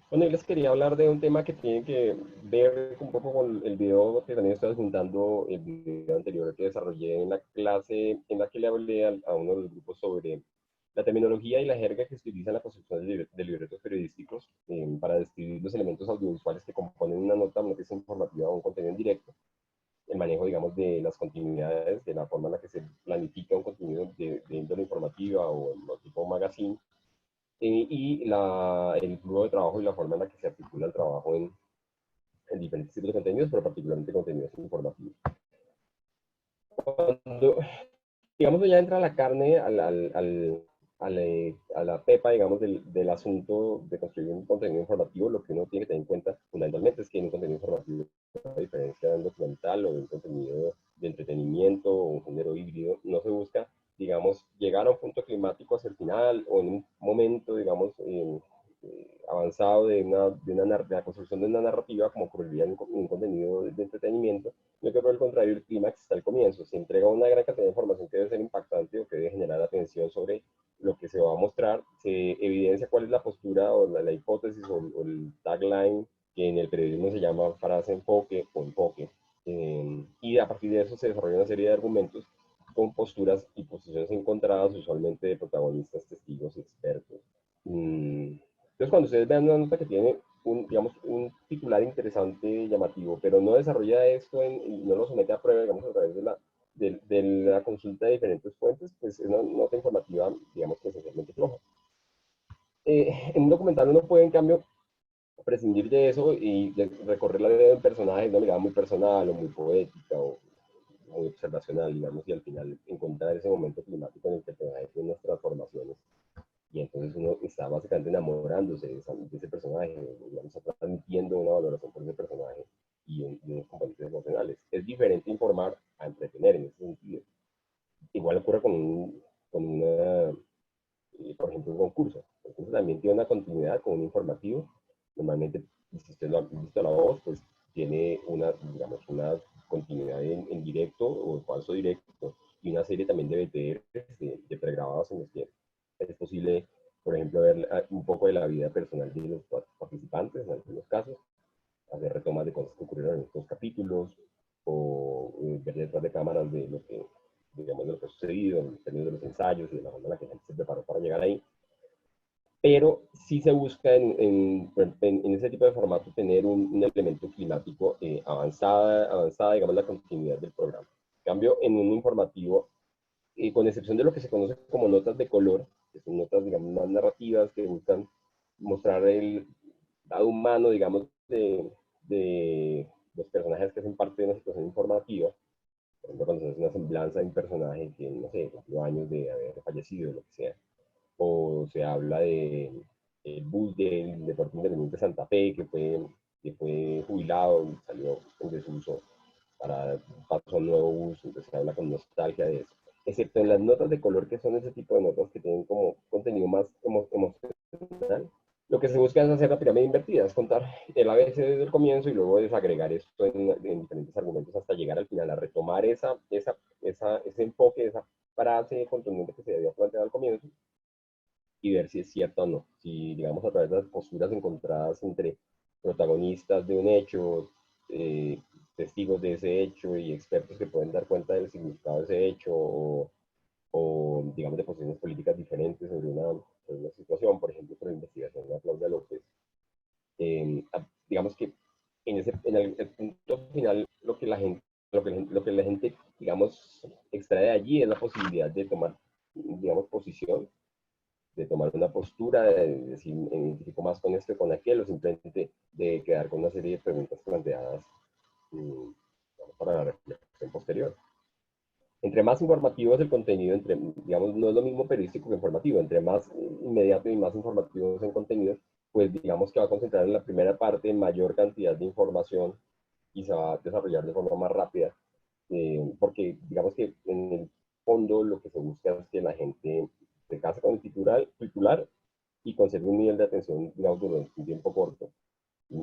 Bueno, yo les quería hablar de un tema que tiene que ver un poco con el video que también estoy juntando, el video anterior que desarrollé en la clase en la que le hablé a uno de los grupos sobre la terminología y la jerga que se utiliza en la construcción de libretos periodísticos para describir los elementos audiovisuales que componen una noticia informativa o un contenido en directo, el manejo, digamos, de las continuidades, de la forma en la que se planifica un contenido de índole informativa o tipo magazine, el flujo de trabajo y la forma en la que se articula el trabajo en diferentes tipos de contenidos, pero particularmente contenidos informativos. Cuando, digamos, ya entra la carne a la pepa, digamos, del asunto de construir un contenido informativo, lo que uno tiene que tener en cuenta fundamentalmente es que en un contenido informativo, a diferencia de un documental o de un contenido de entretenimiento o un género híbrido, no se busca, digamos, llegar a un punto climático hacia el final o en un momento, digamos, avanzado de la construcción de una narrativa, como ocurriría en un contenido de entretenimiento, sino que por el contrario, el clímax está al comienzo. Se entrega una gran cantidad de información que debe ser impactante o que debe generar atención sobre lo que se va a mostrar, se evidencia cuál es la postura o la hipótesis o el tagline que en el periodismo se llama frase enfoque o enfoque. Y a partir de eso se desarrolla una serie de argumentos con posturas y posiciones encontradas, usualmente de protagonistas, testigos, expertos. Entonces, cuando ustedes vean una nota que tiene digamos, un titular interesante, llamativo, pero no desarrolla esto y no lo somete a prueba, digamos, a través de la consulta de diferentes fuentes, pues es una nota informativa, digamos, que esencialmente floja. En un documental uno puede, en cambio, prescindir de eso y recorrer la vida de un personaje de una mirada muy personal o muy poética o muy observacional, digamos, y al final encontrar ese momento climático en el que el personaje tiene unas transformaciones y entonces uno está básicamente enamorándose de ese personaje, digamos, está transmitiendo una valoración por ese personaje y unos componentes emocionales. Es diferente informar a entretener en ese sentido. Igual ocurre con por ejemplo, un concurso. El concurso también tiene una continuidad con un informativo. Normalmente, si usted lo ha visto a la voz, pues tiene digamos, una continuidad en directo o falso directo y una serie también de BTRs, de pregrabados en los que es posible, por ejemplo, ver un poco de la vida personal de los participantes en algunos casos, hacer retomas de cosas que ocurrieron en estos capítulos o ver detrás de cámaras de lo que, digamos, de lo que ha sucedido en términos de los ensayos y de la forma en la que la gente se preparó para llegar ahí. Pero sí se busca en ese tipo de formato tener un elemento climático avanzada, digamos, la continuidad del programa. En cambio, en un informativo, con excepción de lo que se conoce como notas de color, que son notas, digamos, más narrativas que buscan mostrar el lado humano, digamos, de los personajes que hacen parte de una situación informativa. Por ejemplo, cuando se hace una semblanza de un personaje que, no sé, cumplió años de haber fallecido, lo que sea, o se habla de el bus del Deportivo Independiente de Santa Fe, que fue jubilado y salió en desuso para pasar un nuevo bus, entonces se habla con nostalgia de eso. Excepto en las notas de color, que son ese tipo de notas que tienen como contenido más emocional, lo que se busca es hacer la pirámide invertida, es contar el ABC desde el comienzo y luego desagregar esto en diferentes argumentos hasta llegar al final a retomar ese enfoque, esa frase contundente que se había planteado al comienzo y ver si es cierto o no. Si, digamos, a través de las posturas encontradas entre protagonistas de un hecho, eh, testigos de ese hecho y expertos que pueden dar cuenta del significado de ese hecho digamos, de posiciones políticas diferentes sobre una situación, por ejemplo, por la investigación de Claudia López. Digamos que el punto final, lo que la gente, digamos, extrae de allí es la posibilidad de tomar, digamos, posición, de tomar una postura, de decir, me identifico más con esto y con aquello, simplemente de quedar con una serie de preguntas planteadas para la reflexión posterior. Entre más informativo es el contenido, digamos, no es lo mismo periodístico que informativo, entre más inmediato y más informativo es el contenido, pues digamos que va a concentrar en la primera parte mayor cantidad de información y se va a desarrollar de forma más rápida, porque digamos que en el fondo lo que se busca es que la gente se case con el titular y conserve un nivel de atención, digamos, durante un tiempo corto.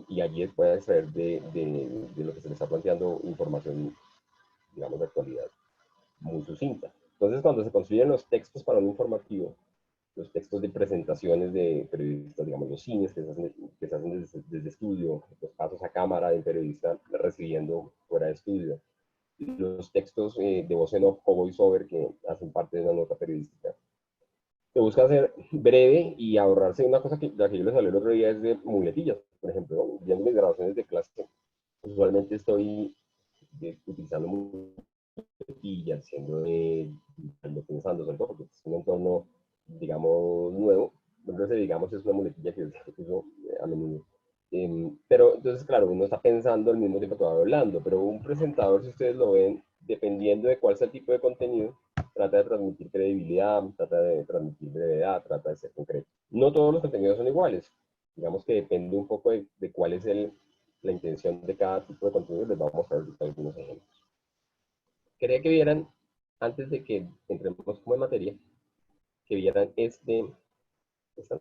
Y allí puede extraer de lo que se le está planteando información, digamos, de actualidad muy sucinta. Entonces, cuando se construyen los textos para un informativo, los textos de presentaciones de periodistas, digamos, los cines que se hacen desde estudio, los pasos a cámara del periodista recibiendo fuera de estudio, los textos de voz en off o voiceover que hacen parte de una nota periodística. Se busca hacer breve y ahorrarse una cosa que, la que yo les hablé el otro día es de muletillas. Por ejemplo, ¿no? Viendo mis grabaciones de clase, usualmente estoy utilizando muletillas, siendo pensando, sobre todo porque es un entorno, digamos, nuevo. Entonces, digamos, es una muletilla que uso a menudo. Pero entonces, claro, uno está pensando al mismo tiempo que va hablando, pero un presentador, si ustedes lo ven, dependiendo de cuál sea el tipo de contenido, trata de transmitir credibilidad, trata de transmitir brevedad, trata de ser concreto. No todos los contenidos son iguales. Digamos que depende un poco de cuál es la intención de cada tipo de contenido. Les vamos a mostrar algunos ejemplos. Quería que vieran, antes de que entremos como en materia, que vieran esta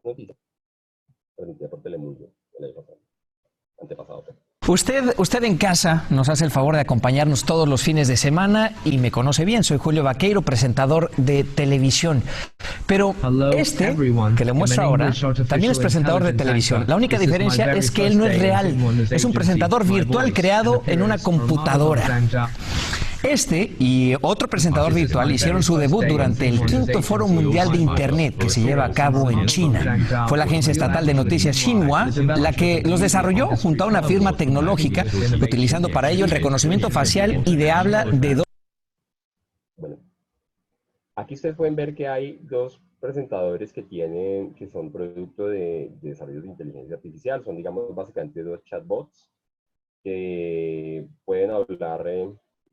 noticia transmitida por Telemundo el año pasado, antepasado. Usted en casa nos hace el favor de acompañarnos todos los fines de semana y me conoce bien. Soy Julio Vaqueiro, presentador de televisión. Pero que le muestro ahora, también es presentador de televisión. La única diferencia es que él no es real. Es un presentador virtual creado en una computadora. Este y otro presentador virtual hicieron su debut durante el quinto Foro Mundial de Internet que se lleva a cabo en China. Fue la agencia estatal de noticias Xinhua la que los desarrolló junto a una firma tecnológica, utilizando para ello el reconocimiento facial y de habla de dos. Bueno, aquí ustedes pueden ver que hay dos presentadores que son producto de desarrollo de inteligencia artificial. Son, digamos, básicamente dos chatbots que pueden hablar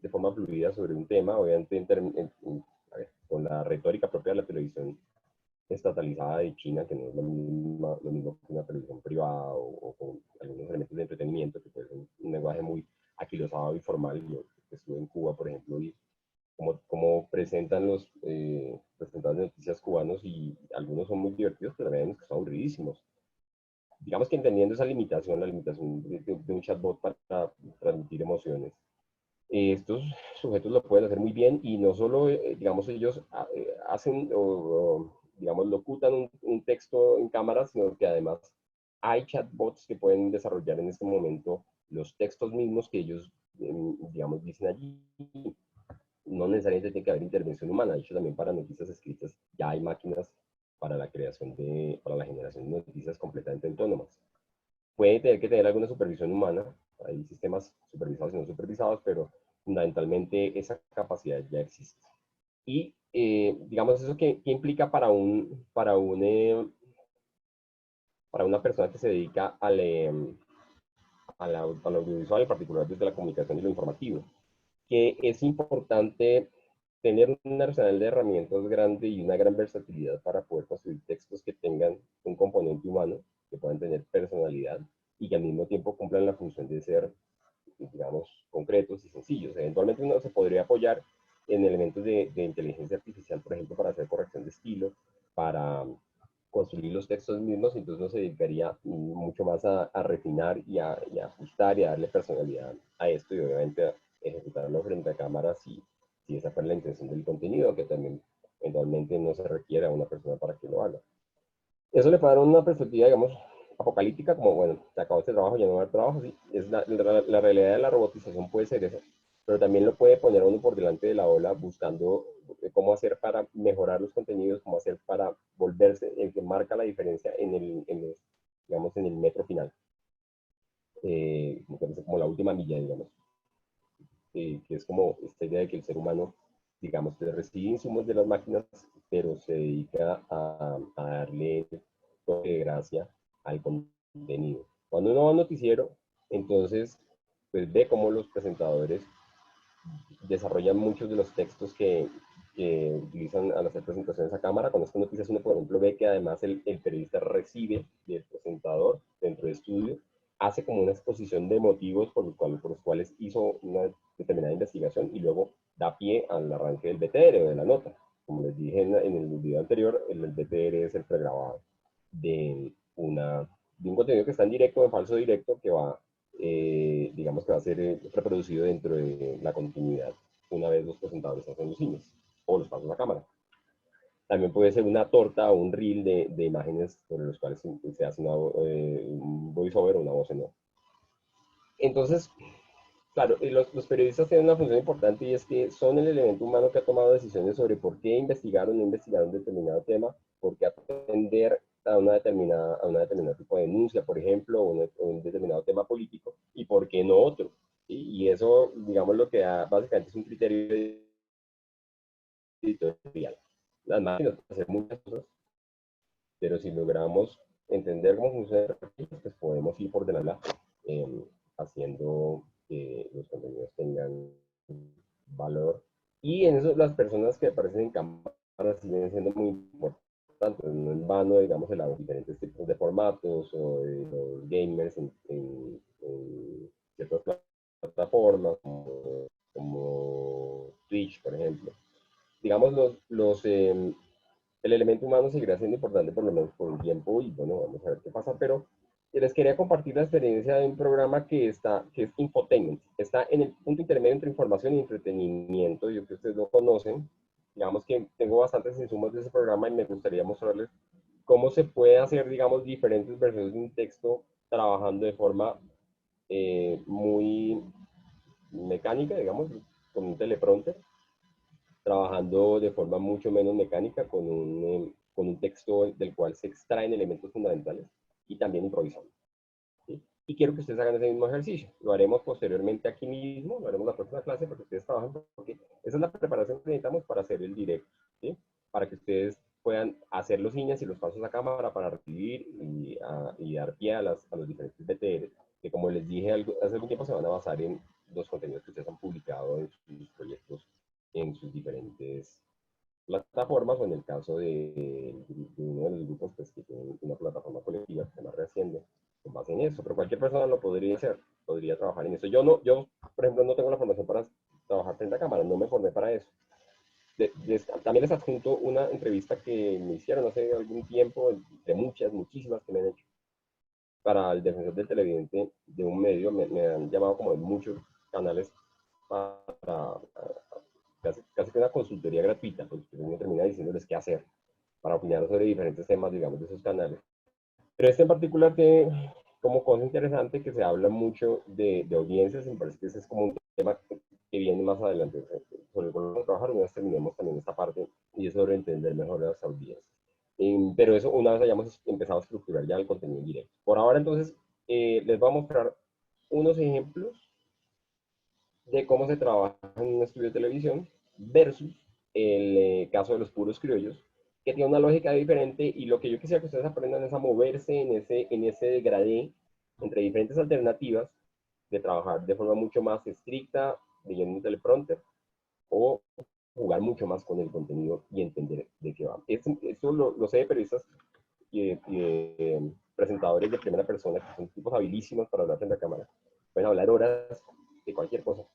de forma fluida sobre un tema, obviamente con la retórica propia de la televisión estatalizada de China, que no es lo mismo que una televisión privada o con algunos elementos de entretenimiento, que puede ser un lenguaje muy aquilosado y formal. Yo estuve en Cuba, por ejemplo, y como presentan los presentadores de noticias cubanos, y algunos son muy divertidos, pero también que son aburridísimos. Digamos que entendiendo esa limitación, la limitación de un chatbot para transmitir emociones, estos sujetos lo pueden hacer muy bien, y no solo, digamos, ellos hacen digamos, locutan un texto en cámara, sino que además hay chatbots que pueden desarrollar en este momento los textos mismos que ellos, digamos, dicen allí. No necesariamente tiene que haber intervención humana. De hecho, también para noticias escritas ya hay máquinas para la para la generación de noticias completamente autónomas. Puede tener que tener alguna supervisión humana, hay sistemas supervisados y no supervisados, pero fundamentalmente esa capacidad ya existe. Y digamos, ¿eso qué implica para una persona que se dedica al audiovisual, en particular desde la comunicación y lo informativo? Que es importante tener un arsenal de herramientas grande y una gran versatilidad para poder construir textos que tengan un componente humano, que puedan tener personalidad y que al mismo tiempo cumplan la función de ser, digamos, concretos y sencillos. Eventualmente uno se podría apoyar en elementos de inteligencia artificial, por ejemplo, para hacer corrección de estilo, para construir los textos mismos, entonces uno se dedicaría mucho más a refinar y a ajustar y a darle personalidad a esto, y obviamente a ejecutarlo frente a cámaras si esa fue la intención del contenido, que también eventualmente no se requiere a una persona para que lo haga. Eso le puede dar una perspectiva, digamos, apocalíptica, como, bueno, se acabó este trabajo, ya no va a haber trabajo. Sí, la realidad de la robotización puede ser esa, pero también lo puede poner a uno por delante de la ola buscando cómo hacer para mejorar los contenidos, cómo hacer para volverse el que marca la diferencia digamos, en el metro final. Como la última milla, digamos. Que es como esta idea de que el ser humano, digamos, que recibe insumos de las máquinas, pero se dedica a darle toque de gracia al contenido. Cuando uno va a un noticiero, entonces, pues ve cómo los presentadores desarrollan muchos de los textos que utilizan al hacer presentaciones a cámara. Con estas noticias uno, por ejemplo, ve que además el periodista recibe del presentador dentro de estudio, hace como una exposición de motivos por los cuales hizo una determinada investigación, y luego da pie al arranque del BTR o de la nota. Como les dije en el video anterior, el BTR es el pregrabado de un contenido que está en directo, en falso directo, que va, digamos, que va a ser reproducido dentro de la continuidad una vez los presentadores hacen los cines o los pasos a cámara. También puede ser una torta o un reel de imágenes sobre los cuales se hace un voiceover o una voz en off. Entonces, claro, los periodistas tienen una función importante y es que son el elemento humano que ha tomado decisiones sobre por qué investigar o no investigar un determinado tema, por qué atender a una determinada tipo de denuncia, por ejemplo, o un determinado tema político, y por qué no otro. ¿Sí? Y eso, digamos, lo que da básicamente es un criterio editorial. Las máquinas pueden hacer muchas cosas, pero si logramos entender cómo funciona, pues podemos ir por delante haciendo que los contenidos tengan valor. Y en eso las personas que aparecen en cámara siguen siendo muy importantes. No en vano, digamos, los diferentes tipos de formatos o de los gamers en ciertas plataformas como Twitch, por ejemplo. Digamos, el elemento humano seguirá siendo importante por lo menos por un tiempo y bueno, vamos a ver qué pasa, pero les quería compartir la experiencia de un programa que es infotainment, está en el punto intermedio entre información y entretenimiento, yo creo que ustedes lo conocen, digamos que tengo bastantes insumos de ese programa y me gustaría mostrarles cómo se puede hacer, digamos, diferentes versiones de un texto trabajando de forma muy mecánica, digamos, con un teleprompter, trabajando de forma mucho menos mecánica con un texto del cual se extraen elementos fundamentales y también improvisando. ¿Sí? Y quiero que ustedes hagan ese mismo ejercicio. Lo haremos posteriormente aquí mismo, lo haremos la próxima clase para que ustedes trabajen, porque esa es la preparación que necesitamos para hacer el directo, ¿sí? Para que ustedes puedan hacer los señas y los pasos a cámara para recibir y dar pie a los diferentes BTR, que como les dije hace algún tiempo se van a basar en los contenidos que ustedes han publicado en sus proyectos en sus diferentes plataformas, o en el caso de uno de los grupos pues, que tiene una plataforma colectiva que se llama Rehaciendo, con base en eso, pero cualquier persona lo podría hacer, podría trabajar en eso. Yo, por ejemplo, no tengo la formación para trabajar frente a cámara, no me formé para eso. También les adjunto una entrevista que me hicieron hace algún tiempo, de muchísimas que me han hecho, para el defensor del televidente de un medio, me han llamado como de muchos canales para casi que una consultoría gratuita, pues uno termina diciéndoles qué hacer para opinar sobre diferentes temas, digamos, de esos canales. Pero este en particular tiene como cosa interesante que se habla mucho de audiencias, y me parece que ese es como un tema que viene más adelante, sobre el cual vamos a trabajar una vez terminemos también esta parte, y es sobre entender mejor las audiencias. Pero eso una vez hayamos empezado a estructurar ya el contenido en directo. Por ahora entonces les voy a mostrar unos ejemplos de cómo se trabaja en un estudio de televisión versus el caso de los puros criollos, que tiene una lógica diferente, y lo que yo quisiera que ustedes aprendan es a moverse en ese degradé entre diferentes alternativas de trabajar de forma mucho más estricta, leyendo un teleprompter, o jugar mucho más con el contenido y entender de qué va. Esto lo sé de periodistas y presentadores de primera persona, que son tipos habilísimos para hablar frente a cámara. Pueden hablar horas de cualquier cosa.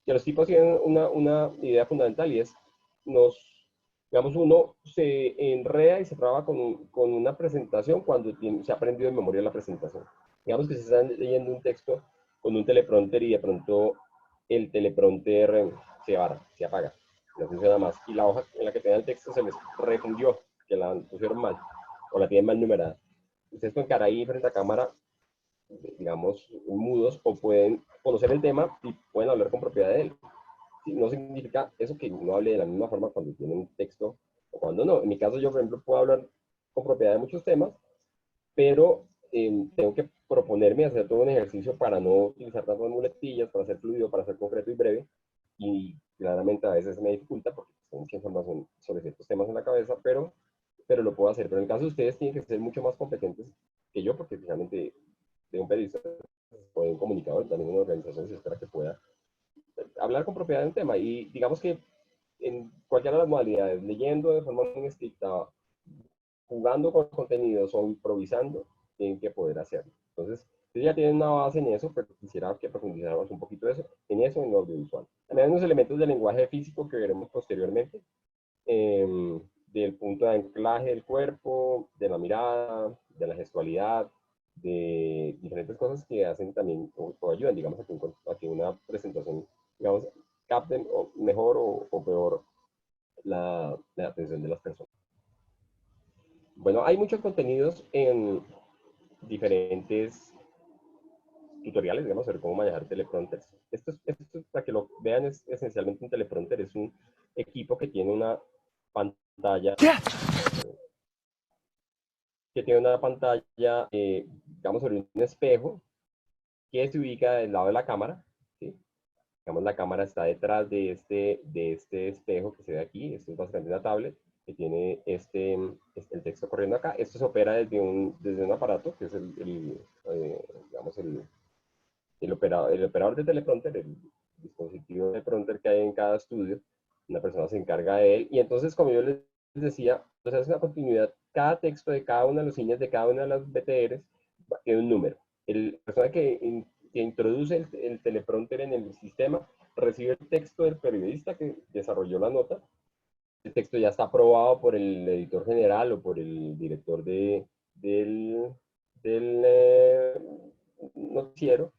Y los tipos tienen una idea fundamental, y es, digamos, uno se enreda y se traba con una presentación cuando se ha aprendido de memoria la presentación. Digamos que se están leyendo un texto con un teleprompter y de pronto el teleprompter se apaga, no funciona más. Y la hoja en la que tenía el texto se les refundió, que la pusieron mal, o la tienen mal numerada. Ustedes pueden quedar ahí frente a cámara, digamos, mudos, o pueden conocer el tema y pueden hablar con propiedad de él. No significa eso que uno hable de la misma forma cuando tiene un texto o cuando no. En mi caso, yo, por ejemplo, puedo hablar con propiedad de muchos temas, pero tengo que proponerme hacer todo un ejercicio para no utilizar tantas muletillas, para ser fluido, para ser concreto y breve. Y claramente a veces me dificulta porque tengo mucha información sobre ciertos temas en la cabeza, pero lo puedo hacer. Pero en el caso de ustedes, tienen que ser mucho más competentes que yo, porque finalmente de un periodista o de un comunicador, también una organización se espera que pueda hablar con propiedad de un tema. Y digamos que en cualquiera de las modalidades, leyendo de forma muy estricta, jugando con contenidos o improvisando, tienen que poder hacerlo. Entonces, ustedes ya tienen una base en eso, pero quisiera que profundizáramos un poquito en eso en lo audiovisual. También hay unos elementos del lenguaje físico que veremos posteriormente, del punto de anclaje del cuerpo, de la mirada, de la gestualidad, de diferentes cosas que hacen también o ayudan, digamos, a que una presentación, digamos, capten mejor o peor la atención de las personas. Bueno, hay muchos contenidos en diferentes tutoriales, digamos, sobre cómo manejar teleprompters. Esto, para que lo vean, es esencialmente un teleprompter. Es un equipo que tiene una pantalla, digamos, sobre un espejo que se ubica del lado de la cámara, ¿sí? Digamos, la cámara está detrás de este espejo que se ve aquí. Esto es básicamente una tablet que tiene el texto corriendo acá. Esto se opera desde un aparato, que es digamos, el operador de teleprompter, el dispositivo de teleprompter que hay en cada estudio. Una persona se encarga de él. Y entonces, como yo les decía, entonces es una continuidad. Cada texto de cada una de las líneas de cada una de las BTRs tiene un número. La persona que introduce el teleprompter en el sistema recibe el texto del periodista que desarrolló la nota. El texto ya está aprobado por el editor general o por el director del noticiero,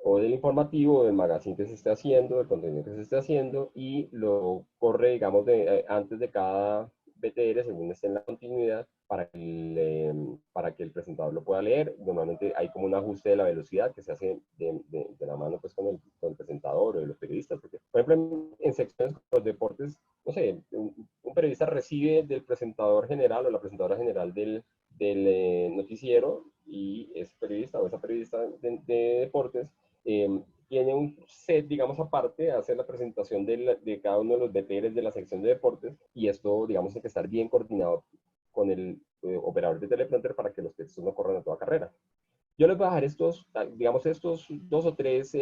o del informativo, o del magazine que se esté haciendo, del contenido que se esté haciendo, y lo corre, digamos, antes de cada BTR, según esté en la continuidad, para que el presentador lo pueda leer. Normalmente hay como un ajuste de la velocidad que se hace de la mano, pues, con el presentador o de los periodistas, porque, por ejemplo, en secciones como los deportes, no sé, un periodista recibe del presentador general o la presentadora general del noticiero, y ese periodista o esa periodista de deportes tiene un set, digamos, aparte, hace la presentación de cada uno de los BTRs de la sección de deportes, y esto, digamos, tiene que estar bien coordinado con el operador de teleprompter para que los textos no corran a toda carrera. Yo les voy a dejar estos 2 o 3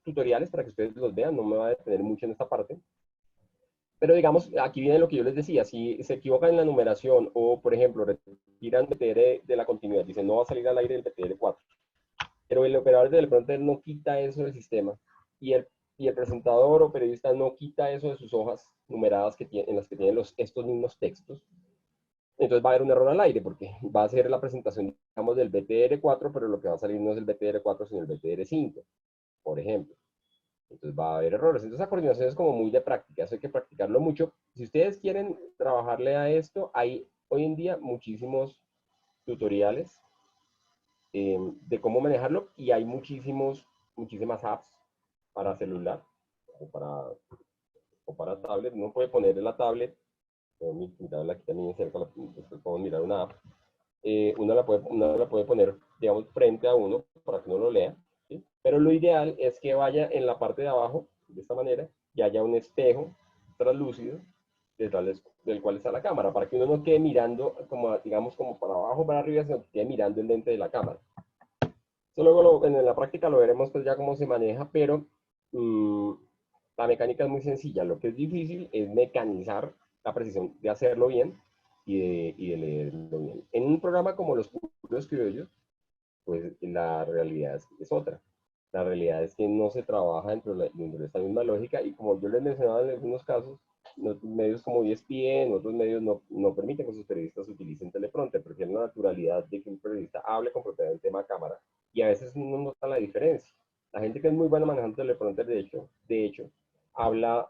tutoriales para que ustedes los vean. No me voy a detener mucho en esta parte. Pero, digamos, aquí viene lo que yo les decía. Si se equivocan en la numeración o, por ejemplo, retiran BTR de la continuidad, dicen no va a salir al aire el BTR 4. Pero el operador de teleprompter no quita eso del sistema, y el presentador o periodista no quita eso de sus hojas numeradas en las que tienen estos mismos textos. Entonces va a haber un error al aire, porque va a ser la presentación, digamos, del BTR4, pero lo que va a salir no es el BTR4, sino el BTR5, por ejemplo. Entonces va a haber errores. Entonces la coordinación es como muy de práctica, eso hay que practicarlo mucho. Si ustedes quieren trabajarle a esto, hay hoy en día muchísimos tutoriales de cómo manejarlo, y hay muchísimas apps para celular o para tablet. Uno puede poner en la tablet, mi tablet aquí también cerca, podemos mirar una app. Uno la puede poner, digamos, frente a uno para que uno lo lea, ¿sí? Pero lo ideal es que vaya en la parte de abajo, de esta manera, y haya un espejo translúcido detrás del cual está la cámara, para que uno no quede mirando, como, digamos, como para abajo, para arriba, sino que quede mirando el lente de la cámara. Eso luego en la práctica lo veremos, pues, ya cómo se maneja, pero la mecánica es muy sencilla. Lo que es difícil es mecanizar la precisión de hacerlo bien y de leerlo bien. En un programa como Los Puros Criollos, pues la realidad es otra. La realidad es que no se trabaja dentro de esta misma lógica, y como yo les mencionaba en algunos casos, medios como ESPN, otros medios no permiten que sus periodistas utilicen teleprompter, prefieren la naturalidad de que un periodista hable con propiedad del tema a cámara, y a veces uno no nota la diferencia. La gente que es muy buena manejando teleprompter, de hecho habla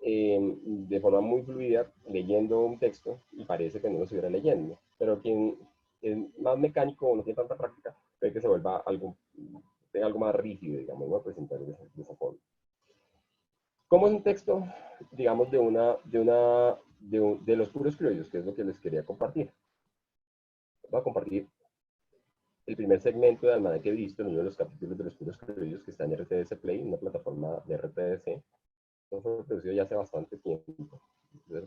de forma muy fluida, leyendo un texto, y parece que no lo estuviera leyendo. Pero quien es más mecánico o no tiene tanta práctica, puede que se vuelva tenga algo más rígido, digamos, ¿no? Presentar de esa forma. ¿Cómo es un texto, digamos, de Los Puros Criollos? Que es lo que les quería compartir. Voy a compartir el primer segmento de Almanaque Visto, en uno de los capítulos de Los Puros Criollos, que está en RTDC Play, una plataforma de RTDC. Esto fue producido ya hace bastante tiempo,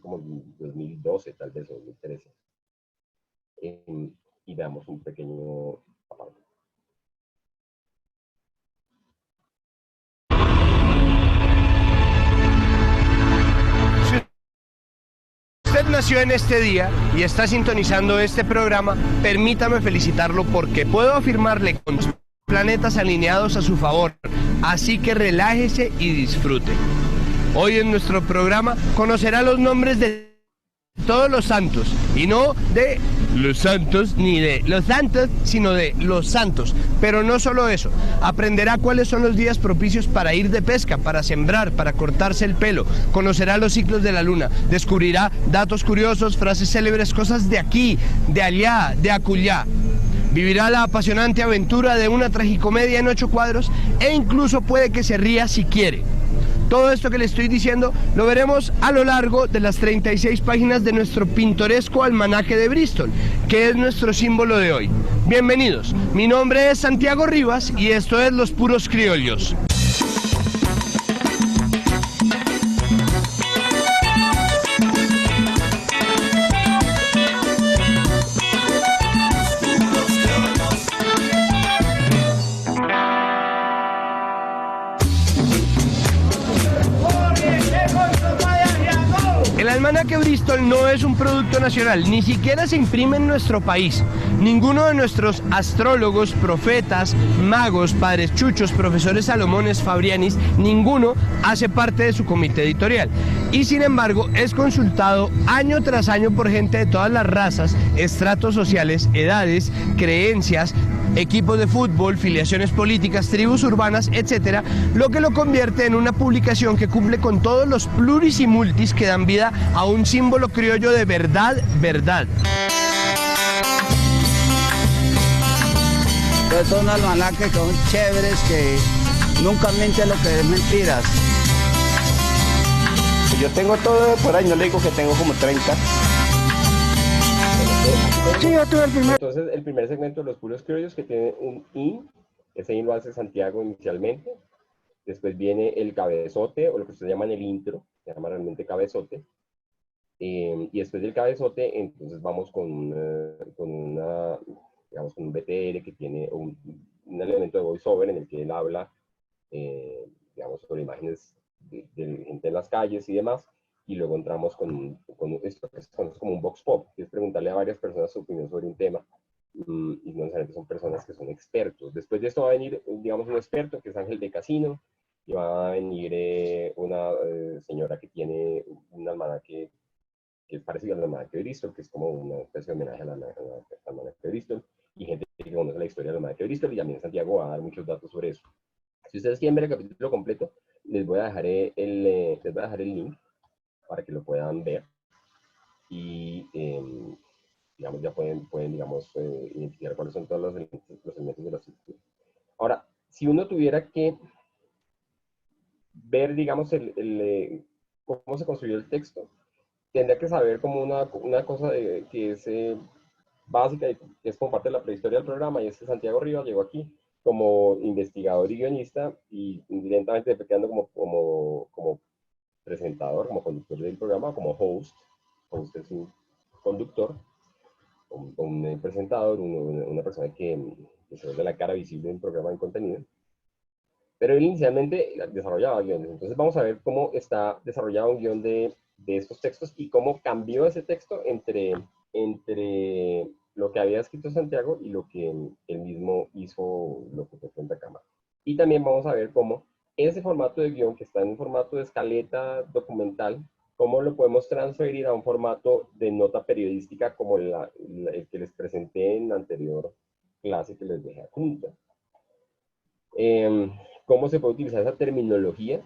como 2012, tal vez, o 2013. Y veamos un pequeño aparte. Si usted nació en este día y está sintonizando este programa, permítame felicitarlo, porque puedo afirmarle con los planetas alineados a su favor, así que relájese y disfrute. Hoy en nuestro programa conocerá los nombres de todos los santos, y no de los santos, ni de los santos, sino de los santos. Pero no solo eso, aprenderá cuáles son los días propicios para ir de pesca, para sembrar, para cortarse el pelo, conocerá los ciclos de la luna, descubrirá datos curiosos, frases célebres, cosas de aquí, de allá, de acullá. Vivirá la apasionante aventura de una tragicomedia en 8 cuadros e incluso puede que se ría si quiere. Todo esto que le estoy diciendo lo veremos a lo largo de las 36 páginas de nuestro pintoresco almanaque de Bristol, que es nuestro símbolo de hoy. Bienvenidos, mi nombre es Santiago Rivas y esto es Los Puros Criollos. El almanaque Bristol no es un producto nacional, ni siquiera se imprime en nuestro país. Ninguno de nuestros astrólogos, profetas, magos, padres chuchos, profesores Salomones, Fabrianis, ninguno hace parte de su comité editorial. Y sin embargo es consultado año tras año por gente de todas las razas, estratos sociales, edades, creencias, equipos de fútbol, filiaciones políticas, tribus urbanas, etcétera, lo que lo convierte en una publicación que cumple con todos los pluris y multis que dan vida a un símbolo criollo de verdad. Entonces son almanaques que son chéveres, que nunca mienten lo que es mentiras. Yo tengo todo por ahí, no le digo que tengo como 30. Sí, yo tuve el primero. Entonces, el primer segmento de Los Puros Criollos, que tiene un IN, ese IN lo hace Santiago inicialmente. Después viene el cabezote, o lo que ustedes llaman el intro, se llama realmente cabezote. Y después del cabezote, entonces vamos con un BTR que tiene un elemento de voiceover en el que él habla, digamos, sobre imágenes de gente en las calles y demás. Y luego entramos con esto que es como un vox pop, que es preguntarle a varias personas su opinión sobre un tema, y no necesariamente son personas que son expertos. Después de esto va a venir, digamos, un experto, que es Ángel de Casino, y va a venir una señora que tiene un almanaque que es parecido al almanaque de Bristol, que es como una especie de homenaje al almanaque de Bristol, y gente que conoce la historia del almanaque de Bristol, y también Santiago va a dar muchos datos sobre eso. Si ustedes quieren ver el capítulo completo, les voy a dejar el link para que lo puedan ver y digamos ya pueden digamos identificar cuáles son todos los elementos de la estructura. Ahora, si uno tuviera que ver, digamos, cómo se construyó el texto, tendría que saber como una cosa que es básica y que es como parte de la prehistoria del programa, y es que Santiago Rivas llegó aquí como investigador y guionista y lentamente quedando como presentador, como conductor del programa, como host. Host es un conductor, un presentador, una persona que se vuelve la cara visible de un programa de contenido. Pero él inicialmente desarrollaba guiones. Entonces vamos a ver cómo está desarrollado un guión de estos textos y cómo cambió ese texto entre lo que había escrito Santiago y lo que él mismo hizo, lo que fue frente a cámara. Y también vamos a ver cómo ese formato de guión, que está en un formato de escaleta documental, cómo lo podemos transferir a un formato de nota periodística como el que les presenté en la anterior clase que les dejé adjunta. Cómo se puede utilizar esa terminología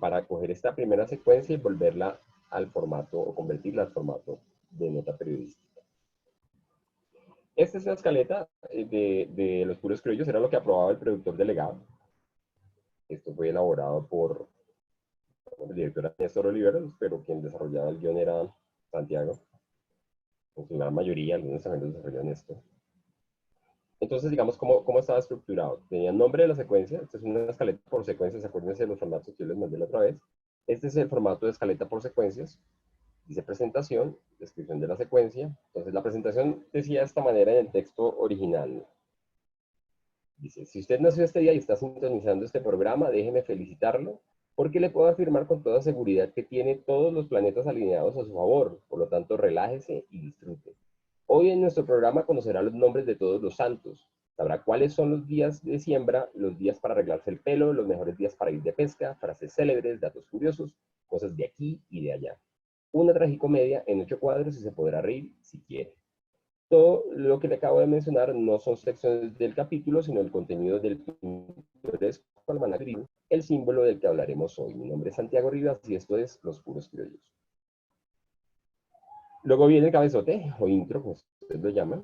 para coger esta primera secuencia y volverla al formato, o convertirla al formato de nota periodística. Esta es una escaleta de Los Puros Criollos, era lo que aprobaba el productor delegado. Esto fue elaborado por el director Néstor Oliveros, pero quien desarrollaba el guión era Santiago. En su gran mayoría, algunos también lo desarrollaron esto. Entonces, digamos, ¿cómo estaba estructurado? Tenía el nombre de la secuencia. Esta es una escaleta por secuencias. Acuérdense de los formatos que yo les mandé la otra vez. Este es el formato de escaleta por secuencias. Dice presentación, descripción de la secuencia. Entonces, la presentación decía de esta manera en el texto original. Dice, si usted nació este día y está sintonizando este programa, déjeme felicitarlo, porque le puedo afirmar con toda seguridad que tiene todos los planetas alineados a su favor. Por lo tanto, relájese y disfrute. Hoy en nuestro programa conocerá los nombres de todos los santos. Sabrá cuáles son los días de siembra, los días para arreglarse el pelo, los mejores días para ir de pesca, frases célebres, datos curiosos, cosas de aquí y de allá. Una tragicomedia en 8 cuadros y se podrá reír si quiere. Todo lo que le acabo de mencionar no son secciones del capítulo, sino el contenido del pintoresco almanaque gris, el símbolo del que hablaremos hoy. Mi nombre es Santiago Rivas y esto es Los Puros Criollos. Luego viene el cabezote, o intro, como ustedes lo llaman.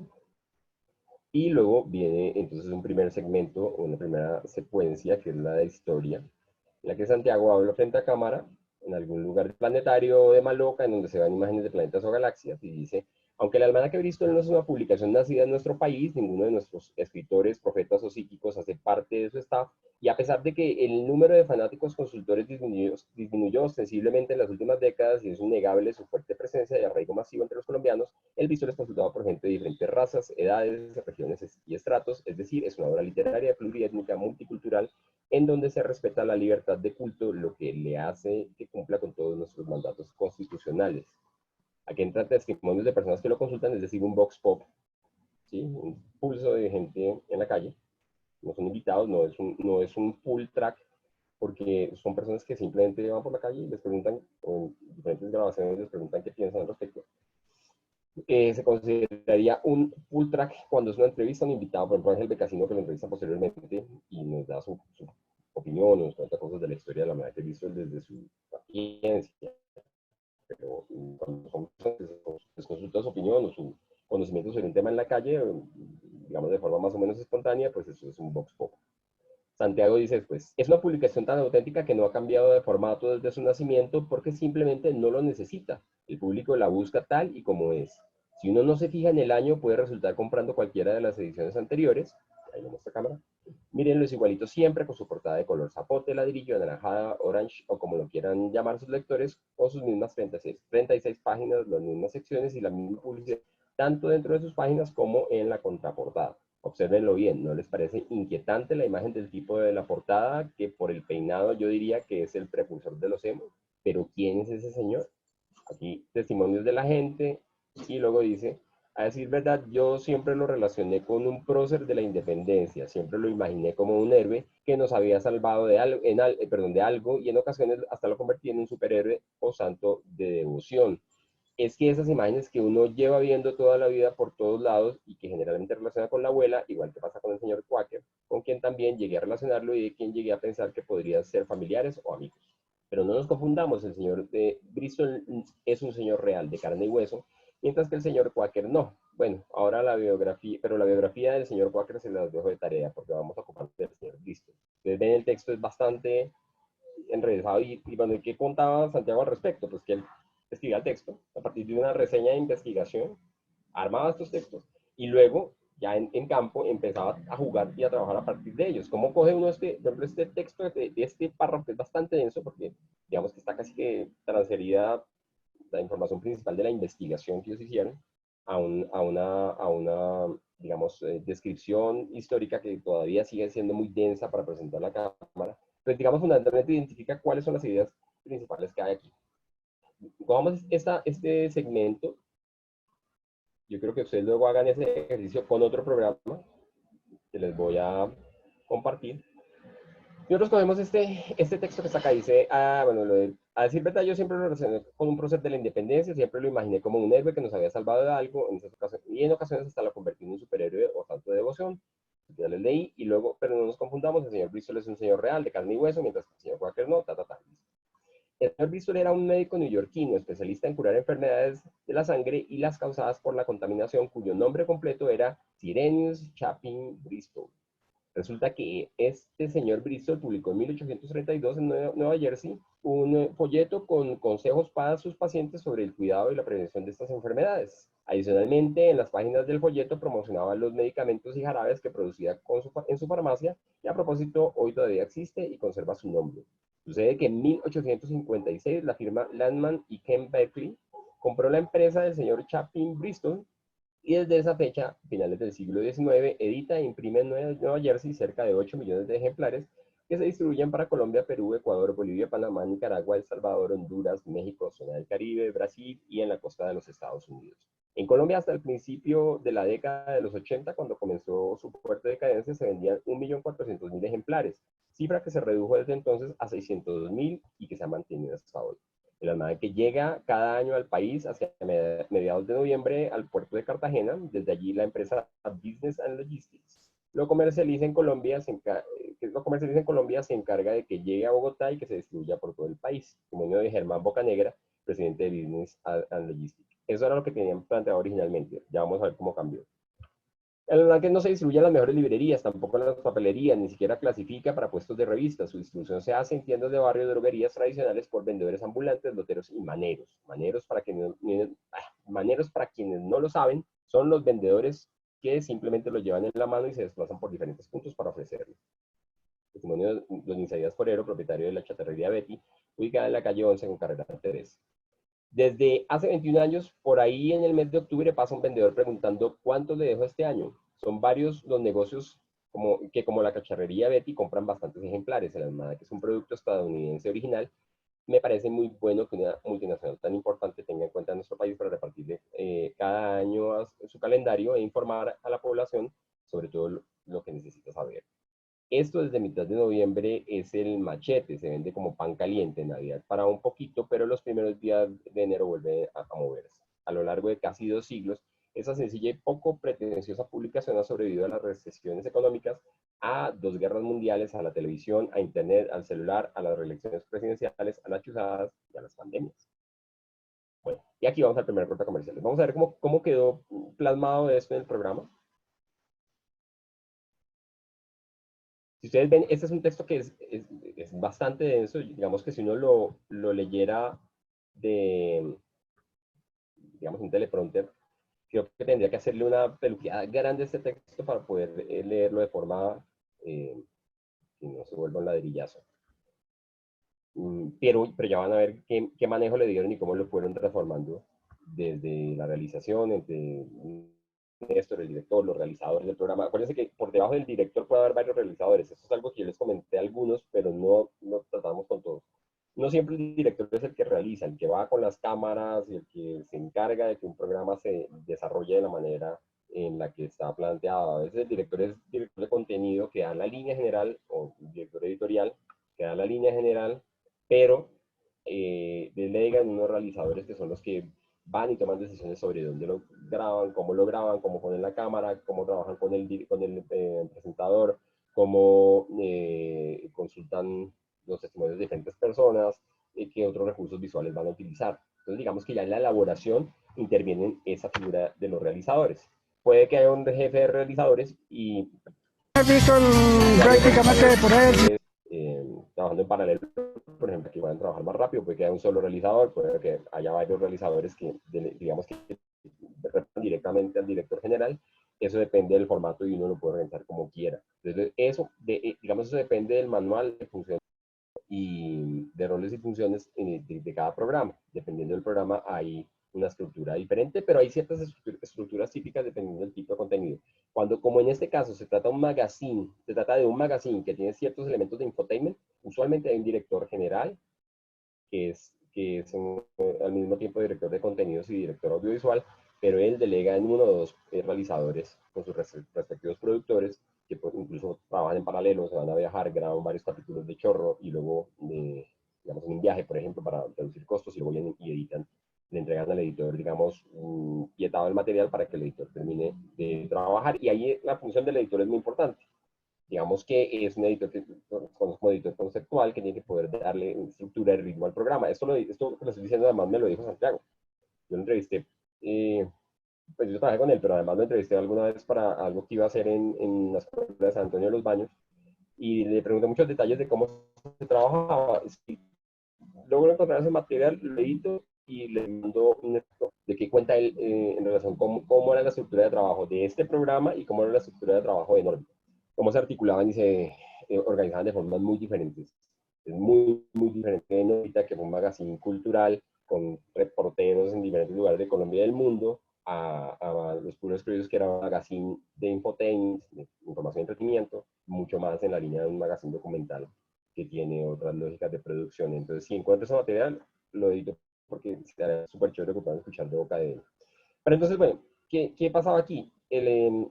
Y luego viene entonces un primer segmento, una primera secuencia, que es la de historia, en la que Santiago habla frente a cámara, en algún lugar planetario de Maloca, en donde se ven imágenes de planetas o galaxias, y dice: aunque el Almanaque Bristol no es una publicación nacida en nuestro país, ninguno de nuestros escritores, profetas o psíquicos hace parte de su staff, y a pesar de que el número de fanáticos consultores disminuyó ostensiblemente en las últimas décadas, y es innegable su fuerte presencia y arraigo masivo entre los colombianos, el Bristol es consultado por gente de diferentes razas, edades, regiones y estratos, es decir, es una obra literaria, pluriétnica, multicultural, en donde se respeta la libertad de culto, lo que le hace que cumpla con todos nuestros mandatos constitucionales. Aquí entran testimonios de personas que lo consultan, es decir, un vox pop, ¿sí? Un pulso de gente en la calle. No son invitados, no es un full track, porque son personas que simplemente van por la calle y les preguntan, o en diferentes grabaciones les preguntan qué piensan al respecto. Se consideraría un full track cuando es una entrevista a un invitado, por ejemplo, Ángel Becasino, que lo entrevista posteriormente y nos da su opinión, nos cuenta cosas de la historia de la manera que he visto desde su sapiencia. Pero cuando son les consulta su opinión o su conocimiento sobre un tema en la calle, digamos de forma más o menos espontánea, pues eso es un vox pop. Santiago dice, pues, es una publicación tan auténtica que no ha cambiado de formato desde su nacimiento porque simplemente no lo necesita. El público la busca tal y como es. Si uno no se fija en el año, puede resultar comprando cualquiera de las ediciones anteriores. Ahí lo muestra cámara. Mírenlo, es igualito siempre, con su portada de color zapote, ladrillo, anaranjada, orange, o como lo quieran llamar sus lectores, o sus mismas 36 páginas, las mismas secciones y la misma publicidad, tanto dentro de sus páginas como en la contraportada. Obsérvenlo bien, ¿no les parece inquietante la imagen del tipo de la portada, que por el peinado yo diría que es el precursor de los emos? Pero ¿quién es ese señor? Aquí testimonios de la gente, y luego dice: a decir verdad, yo siempre lo relacioné con un prócer de la independencia, siempre lo imaginé como un héroe que nos había salvado de algo, y en ocasiones hasta lo convertí en un superhéroe o santo de devoción. Es que esas imágenes que uno lleva viendo toda la vida por todos lados y que generalmente relaciona con la abuela, igual que pasa con el señor Quaker, con quien también llegué a relacionarlo y de quien llegué a pensar que podrían ser familiares o amigos. Pero no nos confundamos, el señor de Bristol es un señor real, de carne y hueso, mientras que el señor Quaker no. Bueno, ahora la biografía del señor Quaker se las dejo de tarea porque vamos a ocupar del señor Bristol. Ustedes ven, el texto es bastante enredado y bueno, ¿qué contaba Santiago al respecto? Pues que él escribía el texto a partir de una reseña de investigación, armaba estos textos y luego ya en campo empezaba a jugar y a trabajar a partir de ellos. ¿Cómo coge uno por ejemplo, este texto de este párrafo, que es bastante denso porque digamos que está casi que transferida la información principal de la investigación que ellos hicieron a una digamos, descripción histórica que todavía sigue siendo muy densa para presentar a la cámara? Pues digamos, fundamentalmente identifica cuáles son las ideas principales que hay aquí. Cogamos este segmento. Yo creo que ustedes luego hagan ese ejercicio con otro programa que les voy a compartir. Nosotros cogemos este texto que está acá. Dice, a decir verdad, yo siempre lo relacioné con un prócer de la independencia, siempre lo imaginé como un héroe que nos había salvado de algo, y en ocasiones hasta lo convertí en un superhéroe o santo de devoción. Ya les leí, y luego, pero no nos confundamos, el señor Bristol es un señor real, de carne y hueso, mientras que el señor Quaker no, El señor Bristol era un médico neoyorquino, especialista en curar enfermedades de la sangre y las causadas por la contaminación, cuyo nombre completo era Cyrenius Chapin Bristol. Resulta que este señor Bristol publicó en 1832 en Nueva Jersey un folleto con consejos para sus pacientes sobre el cuidado y la prevención de estas enfermedades. Adicionalmente, en las páginas del folleto promocionaba los medicamentos y jarabes que producía en su farmacia, y a propósito, hoy todavía existe y conserva su nombre. Sucede que en 1856 la firma Landman y Ken Berkeley compró la empresa del señor Chapin Bristol, y desde esa fecha, finales del siglo XIX, edita e imprime en Nueva Jersey cerca de 8 millones de ejemplares que se distribuyen para Colombia, Perú, Ecuador, Bolivia, Panamá, Nicaragua, El Salvador, Honduras, México, zona del Caribe, Brasil y en la costa de los Estados Unidos. En Colombia, hasta el principio de la década de los 80, cuando comenzó su fuerte decadencia, se vendían 1.400.000 ejemplares, cifra que se redujo desde entonces a 600.000 y que se ha mantenido hasta hoy. El almanaque que llega cada año al país hacia mediados de noviembre al puerto de Cartagena. Desde allí la empresa Business and Logistics lo comercializa en Colombia, se encarga de que llegue a Bogotá y que se distribuya por todo el país. Testimonio de Germán Bocanegra, presidente de Business and Logistics. Eso era lo que tenían planteado originalmente. Ya vamos a ver cómo cambió. El almanaque no se distribuye en las mejores librerías, tampoco en las papelerías, ni siquiera clasifica para puestos de revistas. Su distribución se hace en tiendas de barrio, droguerías tradicionales por vendedores ambulantes, loteros y maneros. Maneros, para quienes no lo saben, son los vendedores que simplemente lo llevan en la mano y se desplazan por diferentes puntos para ofrecerlo. Testimonio de don Isaías Forero, propietario de la chatarrería Betty, ubicada en la calle 11 con carrera 3. Desde hace 21 años, por ahí en el mes de octubre pasa un vendedor preguntando cuánto le dejo este año. Son varios los negocios como la cacharrería Betty compran bastantes ejemplares. El almanaque es un producto estadounidense original. Me parece muy bueno que una multinacional tan importante tenga en cuenta a nuestro país para repartirle cada año su calendario e informar a la población sobre todo lo que necesita saber. Esto desde mitad de noviembre es el machete, se vende como pan caliente. En Navidad para un poquito, pero los primeros días de enero vuelve a moverse. A lo largo de casi 2 siglos, esa sencilla y poco pretenciosa publicación ha sobrevivido a las recesiones económicas, a 2 guerras mundiales, a la televisión, a internet, al celular, a las reelecciones presidenciales, a las chuzadas y a las pandemias. Bueno, y aquí vamos al primer corte comercial. Vamos a ver cómo quedó plasmado esto en el programa. Si ustedes ven, este es un texto que es bastante denso. Digamos que si uno lo leyera digamos, un teleprompter, creo que tendría que hacerle una peluqueada grande a este texto para poder leerlo de forma que no se vuelva un ladrillazo. Pero ya van a ver qué manejo le dieron y cómo lo fueron transformando desde la realización, entre Néstor, el director, los realizadores del programa. Acuérdense que por debajo del director puede haber varios realizadores. Eso es algo que yo les comenté a algunos, pero no tratamos con todos. No siempre el director es el que realiza, el que va con las cámaras y el que se encarga de que un programa se desarrolle de la manera en la que está planteado. A veces el director es director de contenido que da la línea general, o director editorial que da la línea general, pero delegan unos realizadores que son los que van y toman decisiones sobre dónde lo graban, cómo ponen la cámara, cómo trabajan con el presentador, cómo consultan los testimonios de diferentes personas, qué otros recursos visuales van a utilizar. Entonces, digamos que ya en la elaboración intervienen esa figura de los realizadores. Puede que haya un jefe de realizadores y... prácticamente por él. Trabajando en paralelo, por ejemplo, que van a trabajar más rápido, puede que haya un solo realizador, puede que haya varios realizadores que, digamos, que respondan directamente al director general. Eso depende del formato y uno lo puede organizar como quiera. Entonces, digamos, eso depende del manual de funciones y de roles y funciones de cada programa. Dependiendo del programa hay una estructura diferente, pero hay ciertas estructuras típicas dependiendo del tipo de contenido. Como en este caso se trata de un magazine que tiene ciertos elementos de infotainment, usualmente hay un director general que es al mismo tiempo director de contenidos y director audiovisual, pero él delega en 1 o 2 realizadores con sus respectivos productores que incluso trabajan en paralelo, se van a viajar, graban varios capítulos de chorro y luego, digamos, en un viaje, por ejemplo, para reducir costos, y luego vienen y editan, le entregan al editor, digamos, quietado el material para que el editor termine de trabajar. Y ahí la función del editor es muy importante. Digamos que es un editor como editor conceptual que tiene que poder darle estructura y ritmo al programa. Esto que lo estoy diciendo además me lo dijo Santiago. Yo lo entrevisté, pues yo trabajé con él, pero además lo entrevisté alguna vez para algo que iba a hacer en la escuela de San Antonio de los Baños, y le pregunté muchos detalles de cómo se trabajaba. Logro encontrar ese material, lo edito y le mando un ejemplo de qué cuenta él en relación con cómo era la estructura de trabajo de este programa y cómo era la estructura de trabajo de Norbit. Cómo se articulaban y se organizaban de formas muy diferentes. Es muy, muy diferente de Norbit, que fue un magazine cultural con reporteros en diferentes lugares de Colombia y del mundo, a los puros escritos que era un magazine de infotainment, de información y entretenimiento, mucho más en la línea de un magazine documental que tiene otras lógicas de producción. Entonces, si encuentro ese material, lo edito porque será súper chévere que puedan escuchar de boca de él. Pero entonces, bueno, ¿qué pasaba aquí? Él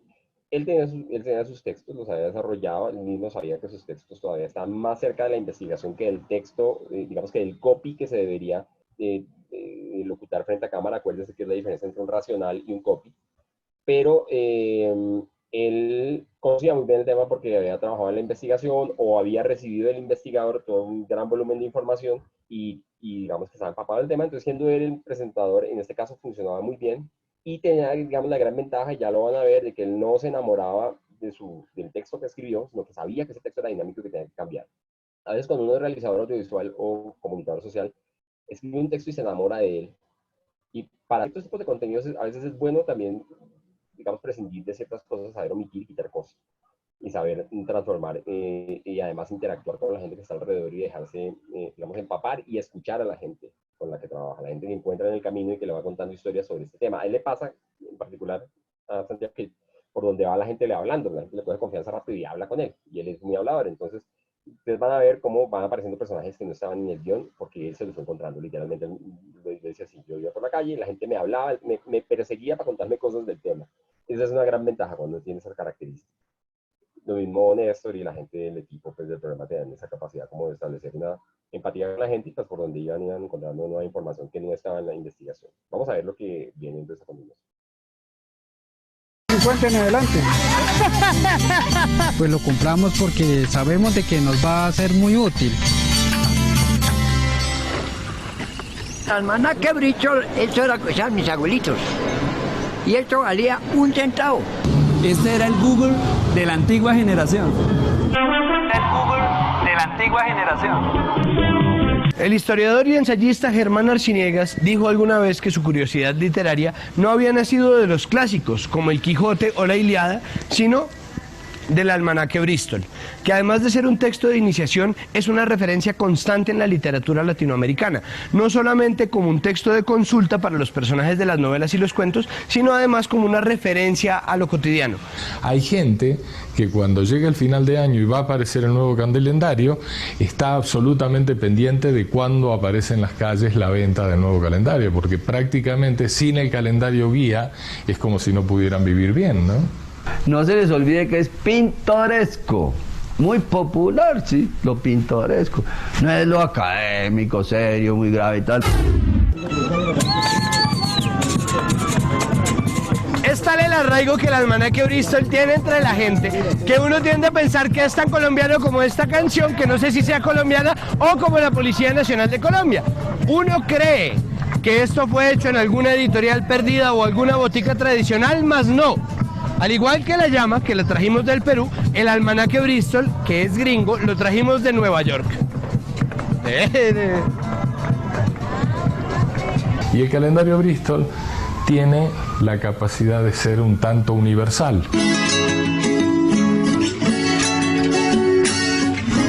tenía sus textos, los había desarrollado, él mismo sabía que sus textos todavía estaban más cerca de la investigación que del texto, digamos que del copy que se debería locutar frente a cámara. Acuérdense que es la diferencia entre un racional y un copy. Pero él conocía muy bien el tema porque había trabajado en la investigación o había recibido del investigador todo un gran volumen de información y digamos que estaba empapado del tema. Entonces, siendo él el presentador, en este caso funcionaba muy bien y tenía, digamos, la gran ventaja, y ya lo van a ver, de que él no se enamoraba del texto que escribió, sino que sabía que ese texto era dinámico y que tenía que cambiar. A veces cuando uno es realizador audiovisual o comunicador social, escribe un texto y se enamora de él. Y para estos tipos de contenidos a veces es bueno también, digamos, prescindir de ciertas cosas, saber omitir, quitar cosas y saber transformar y además interactuar con la gente que está alrededor y dejarse, digamos, empapar y escuchar a la gente con la que trabaja, la gente que encuentra en el camino y que le va contando historias sobre este tema. A él le pasa, en particular, a Santiago, que por donde va la gente le va hablando, la gente le coge confianza rápido y habla con él, y él es muy hablador. Entonces, ustedes van a ver cómo van apareciendo personajes que no estaban en el guión, porque él se los fue encontrando, literalmente. Lo decía así: yo iba por la calle y la gente me hablaba, me perseguía para contarme cosas del tema. Esa es una gran ventaja cuando tiene esas características. Lo mismo Néstor y la gente del equipo, pues, del programa, tienen esa capacidad como de establecer una empatía con la gente, y pues por donde iban encontrando nueva información que no estaba en la investigación. Vamos a ver lo que viene de esa combinación. 50 en adelante. Pues lo compramos porque sabemos de que nos va a ser muy útil. Almanaque Bristol, esto era cosa de mis abuelitos. Y esto valía 1 centavo. Este era el Google de la antigua generación. El Google de la antigua generación. El historiador y ensayista Germán Arciniegas dijo alguna vez que su curiosidad literaria no había nacido de los clásicos, como el Quijote o la Ilíada, sino del Almanaque Bristol, que además de ser un texto de iniciación, es una referencia constante en la literatura latinoamericana, no solamente como un texto de consulta para los personajes de las novelas y los cuentos, sino además como una referencia a lo cotidiano. Hay gente que cuando llega el final de año y va a aparecer el nuevo calendario, está absolutamente pendiente de cuándo aparece en las calles la venta del nuevo calendario, porque prácticamente sin el calendario guía es como si no pudieran vivir bien, ¿no? No se les olvide que es pintoresco, muy popular, sí, lo pintoresco. No es lo académico, serio, muy grave y tal. Es tal el arraigo que el Almanaque Bristol tiene entre la gente, que uno tiende a pensar que es tan colombiano como esta canción, que no sé si sea colombiana, o como la Policía Nacional de Colombia. Uno cree que esto fue hecho en alguna editorial perdida o alguna botica tradicional, mas no. Al igual que la llama, que la trajimos del Perú, el Almanaque Bristol, que es gringo, lo trajimos de Nueva York. Y el calendario Bristol tiene la capacidad de ser un tanto universal.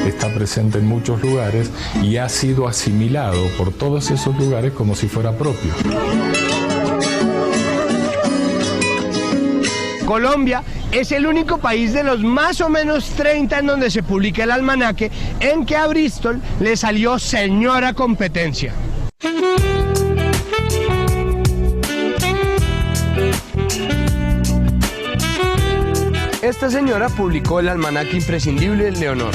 Está presente en muchos lugares y ha sido asimilado por todos esos lugares como si fuera propio. Colombia es el único país de los más o menos 30 en donde se publica el almanaque en que a Bristol le salió señora competencia. Esta señora publicó el almanaque imprescindible Leonor.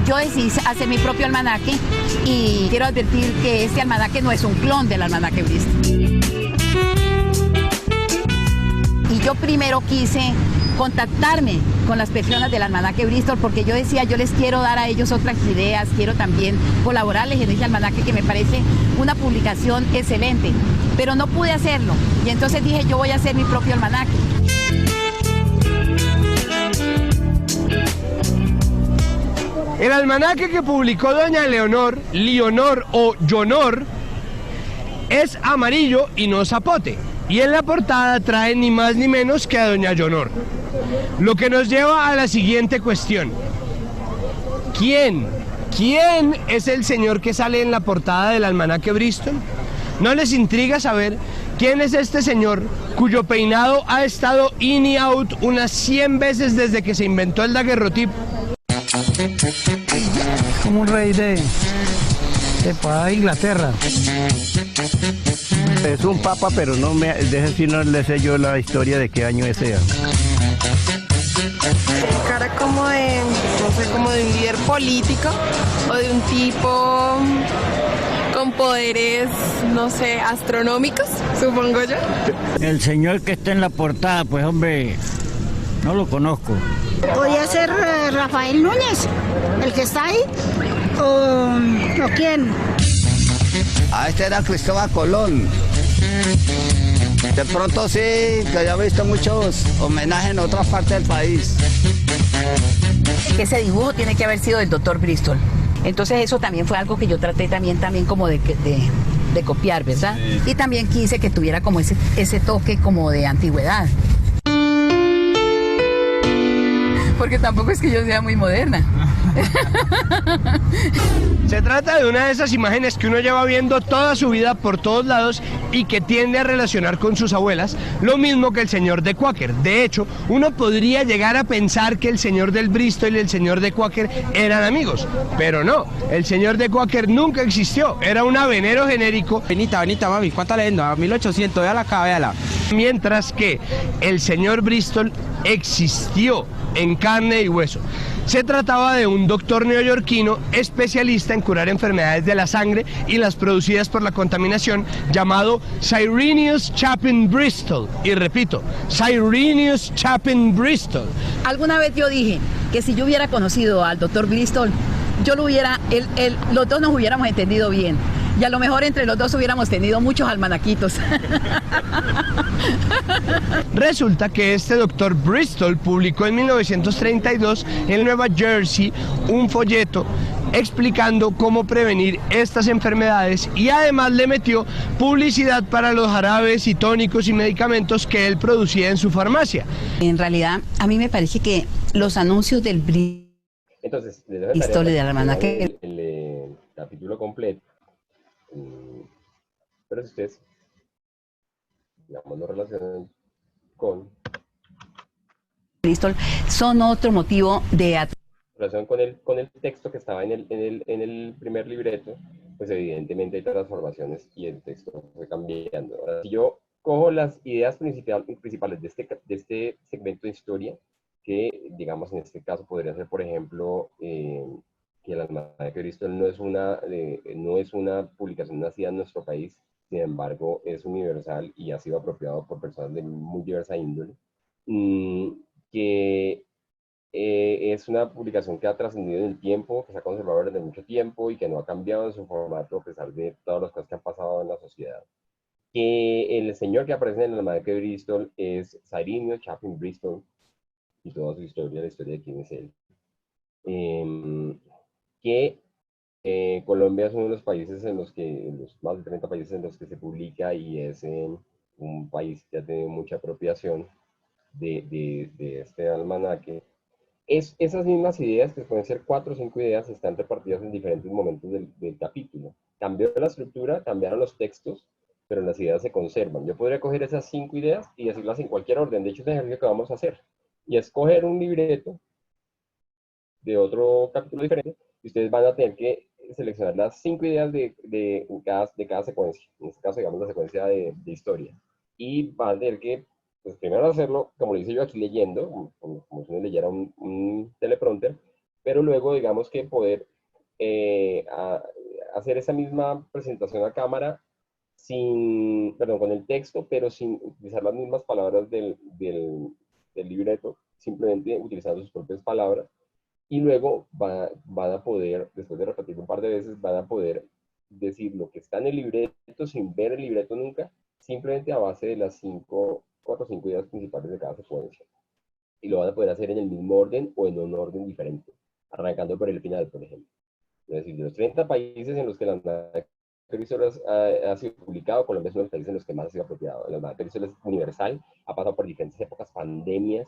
Yo decidí hacer mi propio almanaque y quiero advertir que este almanaque no es un clon del almanaque Bristol. Y yo primero quise contactarme con las personas del almanaque Bristol porque yo decía, yo les quiero dar a ellos otras ideas, quiero también colaborarles en ese almanaque que me parece una publicación excelente, pero no pude hacerlo y entonces dije, yo voy a hacer mi propio almanaque. El almanaque que publicó doña Leonor o Yonor, es amarillo y no zapote. Y en la portada trae ni más ni menos que a doña Yonor. Lo que nos lleva a la siguiente cuestión. ¿Quién es el señor que sale en la portada del almanaque Bristol? ¿No les intriga saber quién es este señor cuyo peinado ha estado in y out unas 100 veces desde que se inventó el daguerrotipo? Como un rey de Inglaterra. Es un papa, pero no me deje si no le sé yo la historia de qué año es ese. Cara como de, no sé, como de un líder político o de un tipo con poderes, no sé, astronómicos, supongo yo. El señor que está en la portada, pues hombre, no lo conozco. ¿Podría ser Rafael Núñez, el que está ahí? ¿O quién? Este era Cristóbal Colón. De pronto sí, que yo he visto muchos homenajes en otras partes del país. Que ese dibujo tiene que haber sido del doctor Bristol. Entonces eso también fue algo que yo traté también como de copiar, ¿verdad? Sí. Y también quise que tuviera como ese toque como de antigüedad. Porque tampoco es que yo sea muy moderna. Se trata de una de esas imágenes que uno lleva viendo toda su vida por todos lados y que tiende a relacionar con sus abuelas, lo mismo que el señor de Quaker. De hecho, uno podría llegar a pensar que el señor del Bristol y el señor de Quaker eran amigos, pero no, el señor de Quaker nunca existió, era un avenero genérico. Benita, mami, ¿cuánta leyendo? A 1800, véala acá, véala. Mientras que el señor Bristol existió en carne y hueso. Se trataba de un doctor neoyorquino especialista en curar enfermedades de la sangre y las producidas por la contaminación, llamado Cyrenius Chapin Bristol. Y repito, Cyrenius Chapin Bristol. Alguna vez yo dije que si yo hubiera conocido al doctor Bristol, yo lo hubiera, los dos nos hubiéramos entendido bien. Y a lo mejor entre los dos hubiéramos tenido muchos almanaquitos. Resulta que este doctor Bristol publicó en 1932 en Nueva Jersey un folleto explicando cómo prevenir estas enfermedades y además le metió publicidad para los jarabes y tónicos y medicamentos que él producía en su farmacia. En realidad, a mí me parece que los anuncios del Bristol y del almanaque... El capítulo completo. Pero si ustedes, digamos, lo relacionan con Bristol, son otro motivo de relación con el texto que estaba en el primer libreto, pues evidentemente hay transformaciones y el texto fue cambiando. Ahora, si yo cojo las ideas principales de este segmento de historia, que digamos en este caso podría ser, por ejemplo, que el almanaque Bristol no es una publicación nacida en nuestro país, sin embargo es universal y ha sido apropiado por personas de muy diversa índole, que es una publicación que ha trascendido en el tiempo, que se ha conservado desde mucho tiempo y que no ha cambiado en su formato a pesar de todas las cosas que han pasado en la sociedad. Que el señor que aparece en el almanaque Bristol es Cyrenius Chapin Bristol y toda su historia, la historia de quién es él. Que Colombia es uno de los países en los más de 30 países en los que se publica y es un país que ha tenido mucha apropiación de este almanaque. Esas mismas ideas, que pueden ser 4 o 5 ideas, están repartidas en diferentes momentos del capítulo. Cambió la estructura, cambiaron los textos, pero las ideas se conservan. Yo podría coger esas 5 ideas y decirlas en cualquier orden. De hecho, es el ejercicio que vamos a hacer. Y escoger un libreto de otro capítulo diferente, y ustedes van a tener que seleccionar las 5 ideas de cada secuencia. En este caso, digamos, la secuencia de historia. Y van a tener que, pues, primero hacerlo, como lo hice yo aquí leyendo, como si uno leyera un teleprompter, pero luego, digamos, que poder hacer esa misma presentación a cámara con el texto, pero sin utilizar las mismas palabras del libreto, simplemente utilizando sus propias palabras. Y luego van a poder, después de repetir un par de veces, van a poder decir lo que está en el libreto sin ver el libreto nunca, simplemente a base de las 4 o 5 ideas principales de cada secuencia. Y lo van a poder hacer en el mismo orden o en un orden diferente, arrancando por el final, por ejemplo. Es decir, de los 30 países en los que el almanaque Bristol ha sido publicado, Colombia es uno de los países en los que más ha sido apropiado. El almanaque Bristol es universal, ha pasado por diferentes épocas, pandemias,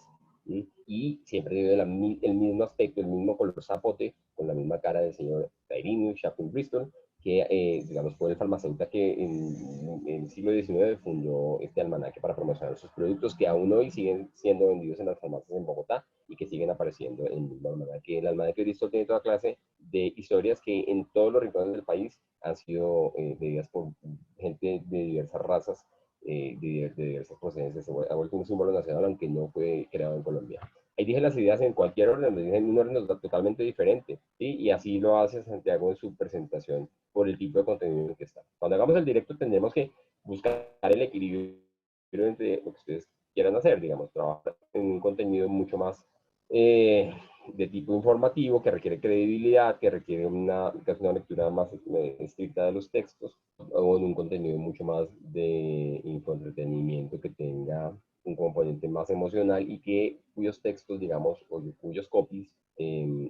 y siempre tiene el mismo aspecto, el mismo color zapote, con la misma cara del señor Cyrenius Chapin Bristol, que digamos fue el farmacéutico que en el siglo XIX fundó este almanaque para promocionar sus productos, que aún hoy siguen siendo vendidos en las farmacias en Bogotá y que siguen apareciendo en el mismo almanaque. El almanaque Bristol tiene toda clase de historias que en todos los rincones del país han sido leídas por gente de diversas razas, de diversas procedencias. Ha vuelto un símbolo nacional, aunque no fue creado en Colombia. Ahí dije las ideas en cualquier orden, lo dije en un orden totalmente diferente, ¿sí? Y así lo hace Santiago en su presentación por el tipo de contenido en el que está. Cuando hagamos el directo tendremos que buscar el equilibrio entre lo que ustedes quieran hacer, digamos, trabajar en un contenido mucho más de tipo informativo, que requiere credibilidad, que requiere una lectura más estricta de los textos, o en un contenido mucho más de infoentretenimiento que tenga un componente más emocional y que cuyos textos, digamos, o cuyos copies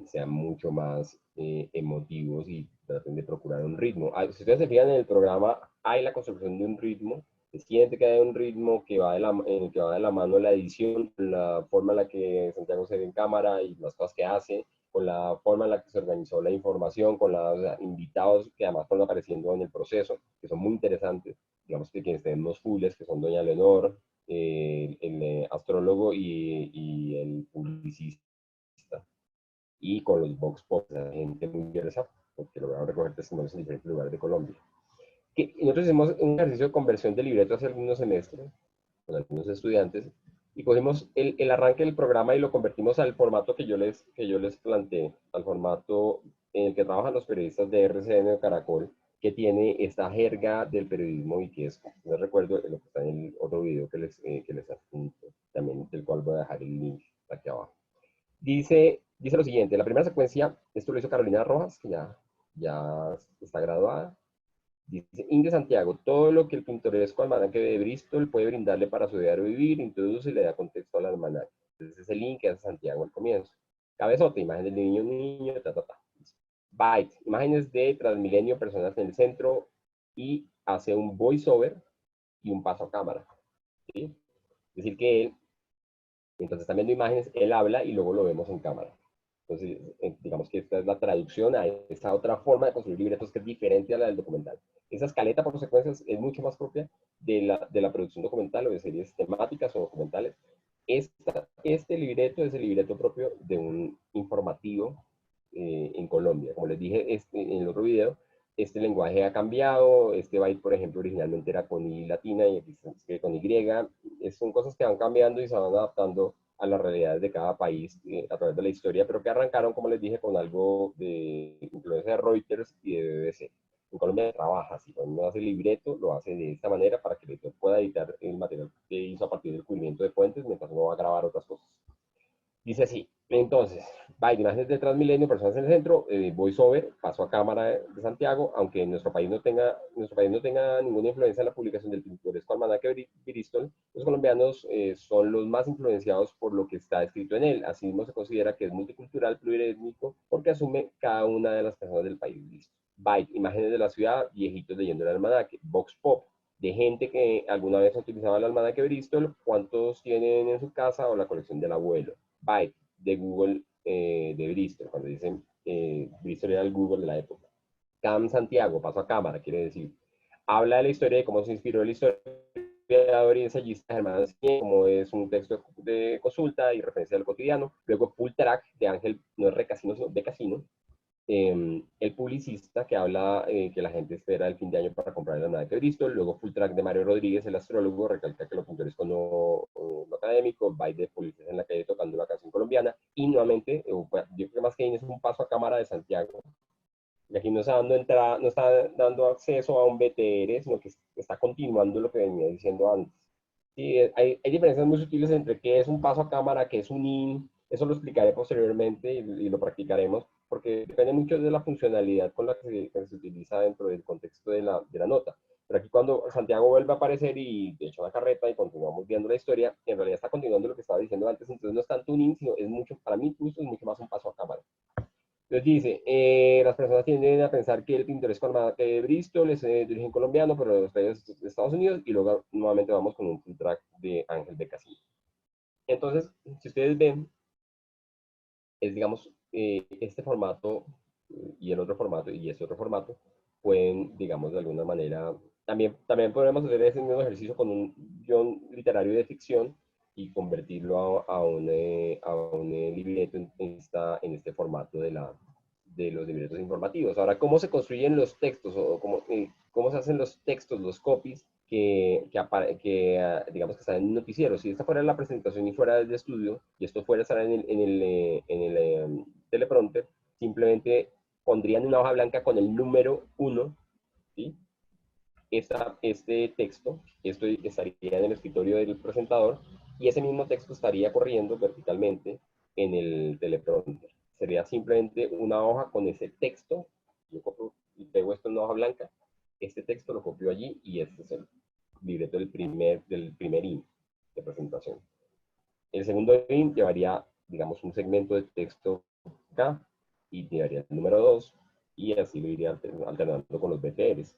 sean mucho más emotivos y traten de procurar un ritmo. Si ustedes se fijan en el programa, hay la construcción de un ritmo. Se siente que hay un ritmo que va en el que va de la mano la edición, la forma en la que Santiago se ve en cámara y las cosas que hace, con la forma en la que se organizó la información, con los invitados que además fueron apareciendo en el proceso, que son muy interesantes. Digamos que quienes tenemos fulles, que son doña Leonor, el astrólogo y el publicista. Y con los Vox Pop, la gente muy interesada, porque lograron recoger testimonios en diferentes lugares de Colombia. Nosotros hicimos un ejercicio de conversión de libreto hace algunos semestres con algunos estudiantes y cogimos el arranque del programa y lo convertimos al formato que yo les planteé, al formato en el que trabajan los periodistas de RCN o Caracol, que tiene esta jerga del periodismo y que es, no recuerdo lo que está en el otro video que les adjunto, también del cual voy a dejar el link aquí abajo. Dice lo siguiente, la primera secuencia, esto lo hizo Carolina Rojas, que ya está graduada. Dice, Inge Santiago, todo lo que el pintoresco almanaque de Bristol puede brindarle para su diario vivir, introduce y le da contexto al almanaque. Entonces es el link que hace Santiago al comienzo. Cabezota, imagen del niño, Byte, imágenes de Transmilenio, personas en el centro, y hace un voiceover y un paso a cámara. ¿Sí? Es decir que él, mientras está viendo imágenes, él habla y luego lo vemos en cámara. Entonces, digamos que esta es la traducción a esta otra forma de construir libretos que es diferente a la del documental. Esa escaleta por secuencias es mucho más propia de la producción documental o de series temáticas o documentales. Este libreto es el libreto propio de un informativo en Colombia. Como les dije en el otro video, este lenguaje ha cambiado. Este byte, por ejemplo, originalmente era con I latina y aquí se con Y. Son cosas que van cambiando y se van adaptando a las realidades de cada país a través de la historia, pero que arrancaron, como les dije, con algo de influencia de Reuters y de BBC. En Colombia trabaja así, cuando uno hace el libreto, lo hace de esta manera para que el editor pueda editar el material que hizo a partir del cubrimiento de fuentes, mientras uno va a grabar otras cosas. Dice así, entonces, byte, imágenes de Transmilenio, personas en el centro, voiceover, paso a cámara de Santiago, aunque nuestro país no tenga ninguna influencia en la publicación del pintoresco almanaque Bristol, los colombianos son los más influenciados por lo que está escrito en él. Asimismo se considera que es multicultural, pluriétnico, porque asume cada una de las personas del país. Listo. Byte, imágenes de la ciudad, viejitos leyendo el almanaque. Vox Pop, de gente que alguna vez utilizaba el almanaque Bristol, cuántos tienen en su casa o la colección del abuelo. Byte, de Google de Bristol, cuando dicen Bristol era el Google de la época. Cam Santiago, paso a cámara, quiere decir, habla de la historia, de cómo se inspiró el historiador y ensayista Germán Cien, como es un texto de consulta y referencia al cotidiano. Luego Full Track de Ángel, no es Recasino, sino de Casino. El publicista que habla que la gente espera el fin de año para comprar el almanaque de Bristol. Luego Full Track de Mario Rodríguez, el astrólogo, recalca que lo pintoresco no académico. Byte de Policías en la calle tocando la canción colombiana. Y nuevamente, yo creo que más que es un paso a cámara de Santiago. Y aquí no está dando acceso a un BTR, sino que está continuando lo que venía diciendo antes. Sí, hay diferencias muy sutiles entre qué es un paso a cámara, qué es un IN. Eso lo explicaré posteriormente y lo practicaremos, porque depende mucho de la funcionalidad con la que se utiliza dentro del contexto de la nota. Pero aquí cuando Santiago vuelve a aparecer y de hecho la carreta y continuamos viendo la historia, en realidad está continuando lo que estaba diciendo antes, entonces no es tanto un IN, sino es mucho, para mí es mucho más un paso a cámara. Entonces dice, las personas tienden a pensar que el pintoresco almanaque de Bristol es de origen colombiano, pero de los países de Estados Unidos, y luego nuevamente vamos con un full track de Ángel de Casino. Entonces, si ustedes ven, es digamos, este formato y el otro formato y este otro formato pueden, digamos, de alguna manera, también podemos hacer ese mismo ejercicio con un guión literario de ficción y convertirlo a un libreto en este formato de los libretos informativos. Ahora, ¿cómo se construyen los textos o cómo se hacen los textos, los copies que digamos que están en el noticiero? Si esta fuera la presentación y fuera del estudio, y esto fuera estar en el teleprompter, simplemente pondría en una hoja blanca con el número 1, ¿sí? Este texto, esto estaría en el escritorio del presentador, y ese mismo texto estaría corriendo verticalmente en el teleprompter. Sería simplemente una hoja con ese texto. Yo copio y pego esto en una hoja blanca, este texto lo copio allí, y este es el libreto del primer IN de presentación. El segundo IN llevaría, digamos, un segmento de texto acá, y llevaría el número 2, y así lo iría alternando con los BTRs.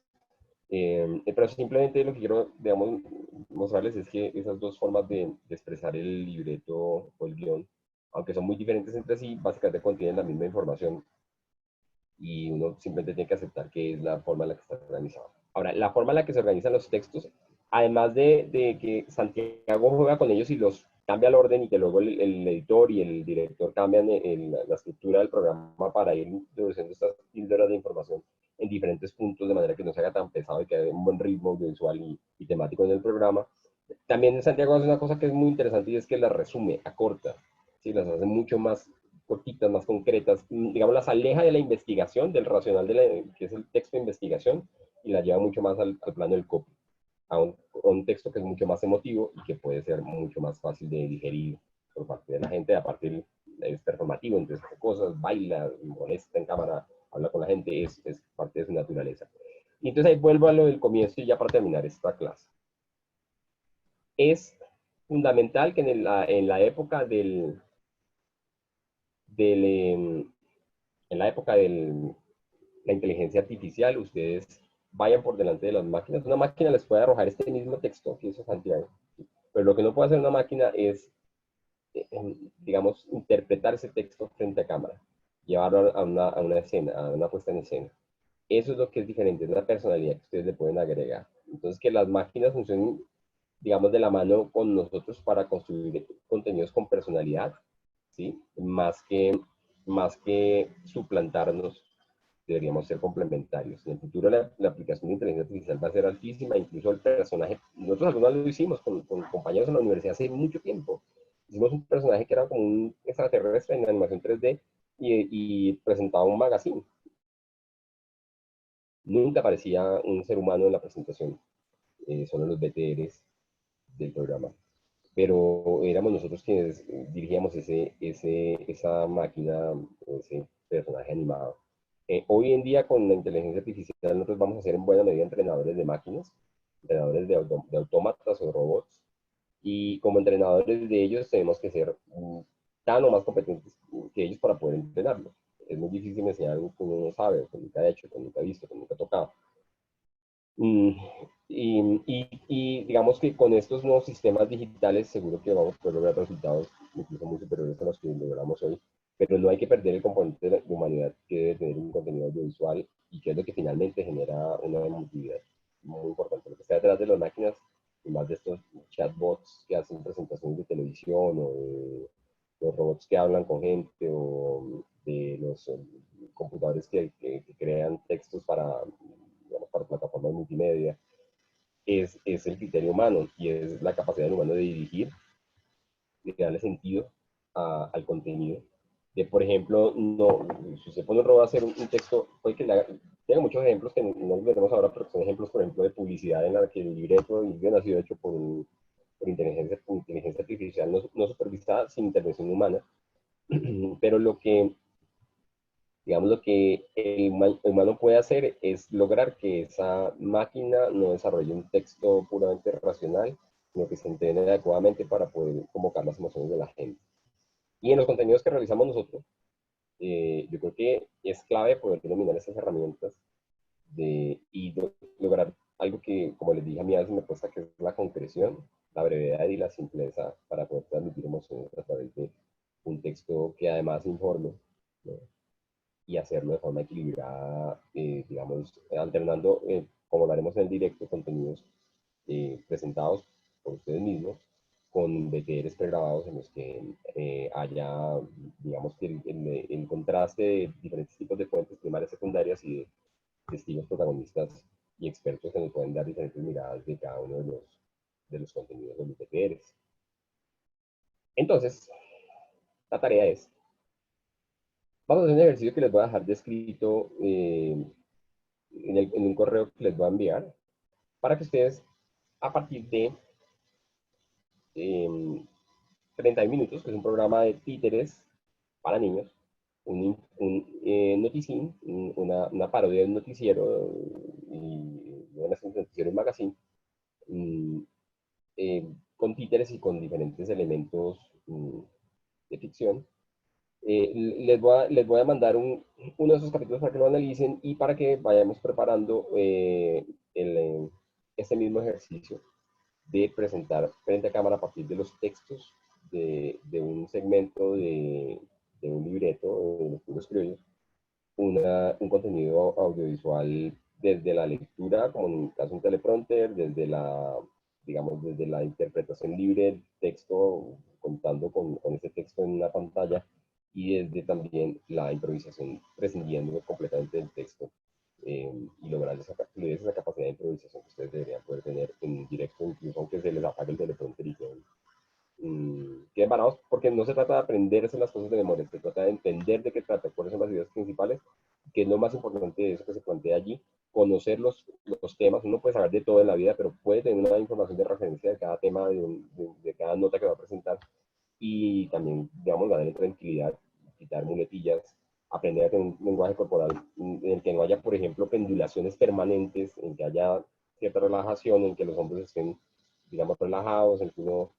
Pero simplemente lo que quiero, digamos, mostrarles es que esas dos formas de expresar el libreto o el guión, aunque son muy diferentes entre sí, básicamente contienen la misma información, y uno simplemente tiene que aceptar que es la forma en la que está organizado. Ahora, la forma en la que se organizan los textos, además de que Santiago juega con ellos y los cambia el orden, y que luego el editor y el director cambian la estructura del programa para ir introduciendo estas píldoras de información en diferentes puntos, de manera que no se haga tan pesado y que haya un buen ritmo audiovisual y temático en el programa. También Santiago hace una cosa que es muy interesante, y es que las resume, acorta, ¿sí? Las hace mucho más cortitas, más concretas, digamos, las aleja de la investigación, del racional que es el texto de investigación, y la lleva mucho más al plano del copy, a un texto que es mucho más emotivo y que puede ser mucho más fácil de digerir por parte de la gente. Aparte, es performativo, entonces hace cosas, baila, molesta en cámara, habla con la gente, es parte de su naturaleza. Y entonces ahí vuelvo a lo del comienzo, y ya para terminar esta clase. Es fundamental que en la época en la época de la inteligencia artificial, ustedes vayan por delante de las máquinas. Una máquina les puede arrojar este mismo texto que hizo Santiago, pero lo que no puede hacer una máquina es, digamos, interpretar ese texto frente a cámara, llevarlo a una escena, a una puesta en escena. Eso es lo que es diferente, es la personalidad que ustedes le pueden agregar. Entonces, que las máquinas funcionen, digamos, de la mano con nosotros para construir contenidos con personalidad, ¿sí? Más que suplantarnos, deberíamos ser complementarios. En el futuro la aplicación de inteligencia artificial va a ser altísima, incluso el personaje, nosotros algunos lo hicimos con compañeros en la universidad hace mucho tiempo. Hicimos un personaje que era como un extraterrestre en animación 3D, y presentaba un magazine. Nunca aparecía un ser humano en la presentación, solo los BTRs del programa. Pero éramos nosotros quienes dirigíamos esa máquina, ese personaje animado. Hoy en día, con la inteligencia artificial, nosotros vamos a ser en buena medida entrenadores de máquinas, entrenadores de autómatas o robots, y como entrenadores de ellos tenemos que ser tan o más competentes que ellos para poder entrenarlos. Es muy difícil enseñar algo que uno no sabe, que nunca ha hecho, que nunca ha visto, que nunca ha tocado. Y digamos que con estos nuevos sistemas digitales seguro que vamos a poder lograr resultados incluso muy superiores a los que logramos hoy, pero no hay que perder el componente de humanidad que debe tener un contenido audiovisual, y que es lo que finalmente genera una emotividad muy importante. Lo que está detrás de las máquinas, y más de estos chatbots que hacen presentaciones de televisión, o de los robots que hablan con gente, o de los computadores que crean textos para plataformas multimedia, es el criterio humano, y es la capacidad del humano de dirigir, de darle sentido al contenido. De, por ejemplo, si usted pone un robot a hacer un texto, puede que tenga muchos ejemplos que no los veremos ahora, pero son ejemplos, por ejemplo, de publicidad en la que el libreto ha sido hecho por inteligencia artificial no supervisada, sin intervención humana. Pero lo que el humano puede hacer es lograr que esa máquina no desarrolle un texto puramente racional, sino que se entrene adecuadamente para poder convocar las emociones de la gente. Y en los contenidos que realizamos nosotros, yo creo que es clave poder dominar esas herramientas y lograr algo que, como les dije, a mí a veces me cuesta, que es la concreción, la brevedad y la simpleza para poder transmitir emociones a través de un texto que además informe, ¿no? Y hacerlo de forma equilibrada, digamos, alternando, como lo haremos en el directo, contenidos presentados por ustedes mismos, con BTRs pregrabados en los que haya, digamos, que el contraste de diferentes tipos de fuentes primarias, secundarias, y de testigos, protagonistas y expertos que nos pueden dar diferentes miradas de cada uno de los contenidos de los BTRs. Entonces, la tarea es Vamos a hacer un ejercicio que les voy a dejar descrito en un correo que les voy a enviar, para que ustedes, a partir de 30 minutos, que es un programa de títeres para niños, un noticín, una parodia de un noticiero, y un noticiero y magazine, con títeres y con diferentes elementos de ficción. Les voy a mandar uno de esos capítulos para que lo analicen y para que vayamos preparando este mismo ejercicio de presentar frente a cámara a partir de los textos de un segmento de un libreto de los puros criollos, un contenido audiovisual desde la lectura, como en el caso de un teleprompter, digamos, desde la interpretación libre del texto, contando con ese texto en una pantalla, y desde también la improvisación, prescindiendo completamente del texto, y lograr esa capacidad de improvisación que ustedes deberían poder tener en directo, incluso aunque se les apague el teleprompter y queden parados, porque no se trata de aprenderse las cosas de memoria, se trata de entender de qué trata, cuáles son las ideas principales, que es lo más importante de eso que se plantea allí, conocer los temas. Uno puede saber de todo en la vida, pero puede tener una información de referencia de cada tema, de cada nota que va a presentar, y también, digamos, ganar tranquilidad, quitar muletillas, aprender a tener un lenguaje corporal en el que no haya, por ejemplo, pendulaciones permanentes, en que haya cierta relajación, en que los hombros estén, digamos, relajados, en que uno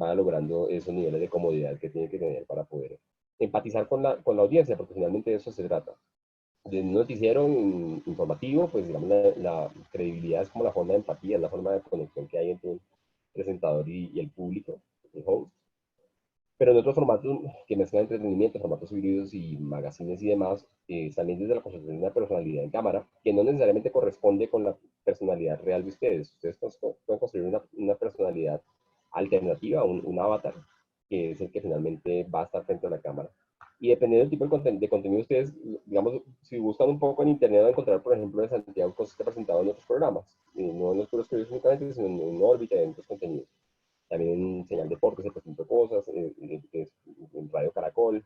va logrando esos niveles de comodidad que tiene que tener para poder empatizar con la audiencia, porque finalmente de eso se trata. De un noticiero informativo, pues digamos, la credibilidad es como la forma de empatía, es la forma de conexión que hay entre el presentador y el público, el host. Pero en otros formatos que mezclan entretenimiento, formatos híbridos y magazines y demás, también desde la construcción de una personalidad en cámara, que no necesariamente corresponde con la personalidad real de ustedes. Ustedes pueden construir una personalidad alternativa, un avatar, que es el que finalmente va a estar frente a la cámara. Y dependiendo del tipo de contenido, ustedes, digamos, si buscan un poco en internet, van a encontrar, por ejemplo, de Santiago cosas que ha presentado en otros programas, no en los puros que únicamente, sino en órbita y en otros contenidos. También en Señal Deportes se presentó cosas, en Radio Caracol.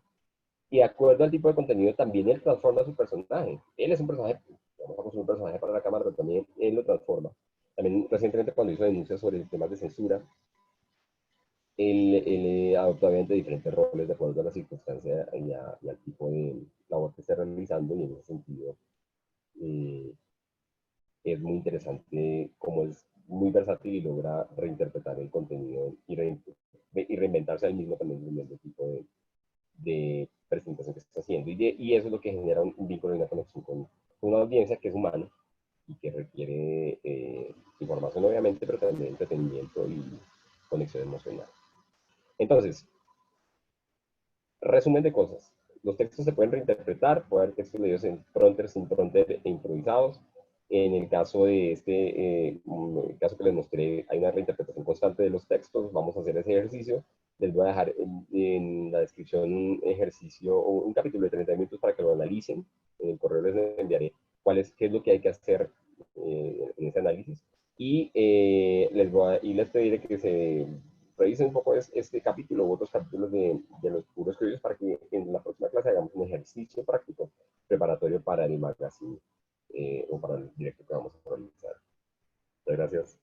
Y de acuerdo al tipo de contenido, también él transforma su personaje. Él es un personaje, vamos a construir un personaje para la cámara, pero también él lo transforma. También recientemente, cuando hizo denuncias sobre temas de censura, él adopta obviamente diferentes roles de acuerdo a la circunstancia y al tipo de labor que esté realizando, y en ese sentido es muy interesante cómo es muy versátil y logra reinterpretar el contenido y reinventarse al mismo también el tipo de presentación que está haciendo. Y eso es lo que genera un vínculo y una conexión con una audiencia que es humana y que requiere información obviamente, pero también entretenimiento y conexión emocional. Entonces, resumen de cosas. Los textos se pueden reinterpretar, puede haber textos leídos en prompter, sin prompter e improvisados. En el caso de el caso que les mostré, hay una reinterpretación constante de los textos. Vamos a hacer ese ejercicio. Les voy a dejar en la descripción un ejercicio o un capítulo de 30 minutos para que lo analicen. En el correo les enviaré qué es lo que hay que hacer en ese análisis. Y les pediré que se revisen un poco este capítulo u otros capítulos de los puros criollos para que en la próxima clase hagamos un ejercicio práctico preparatorio para el magazine o para el directo que vamos a realizar. Muchas gracias.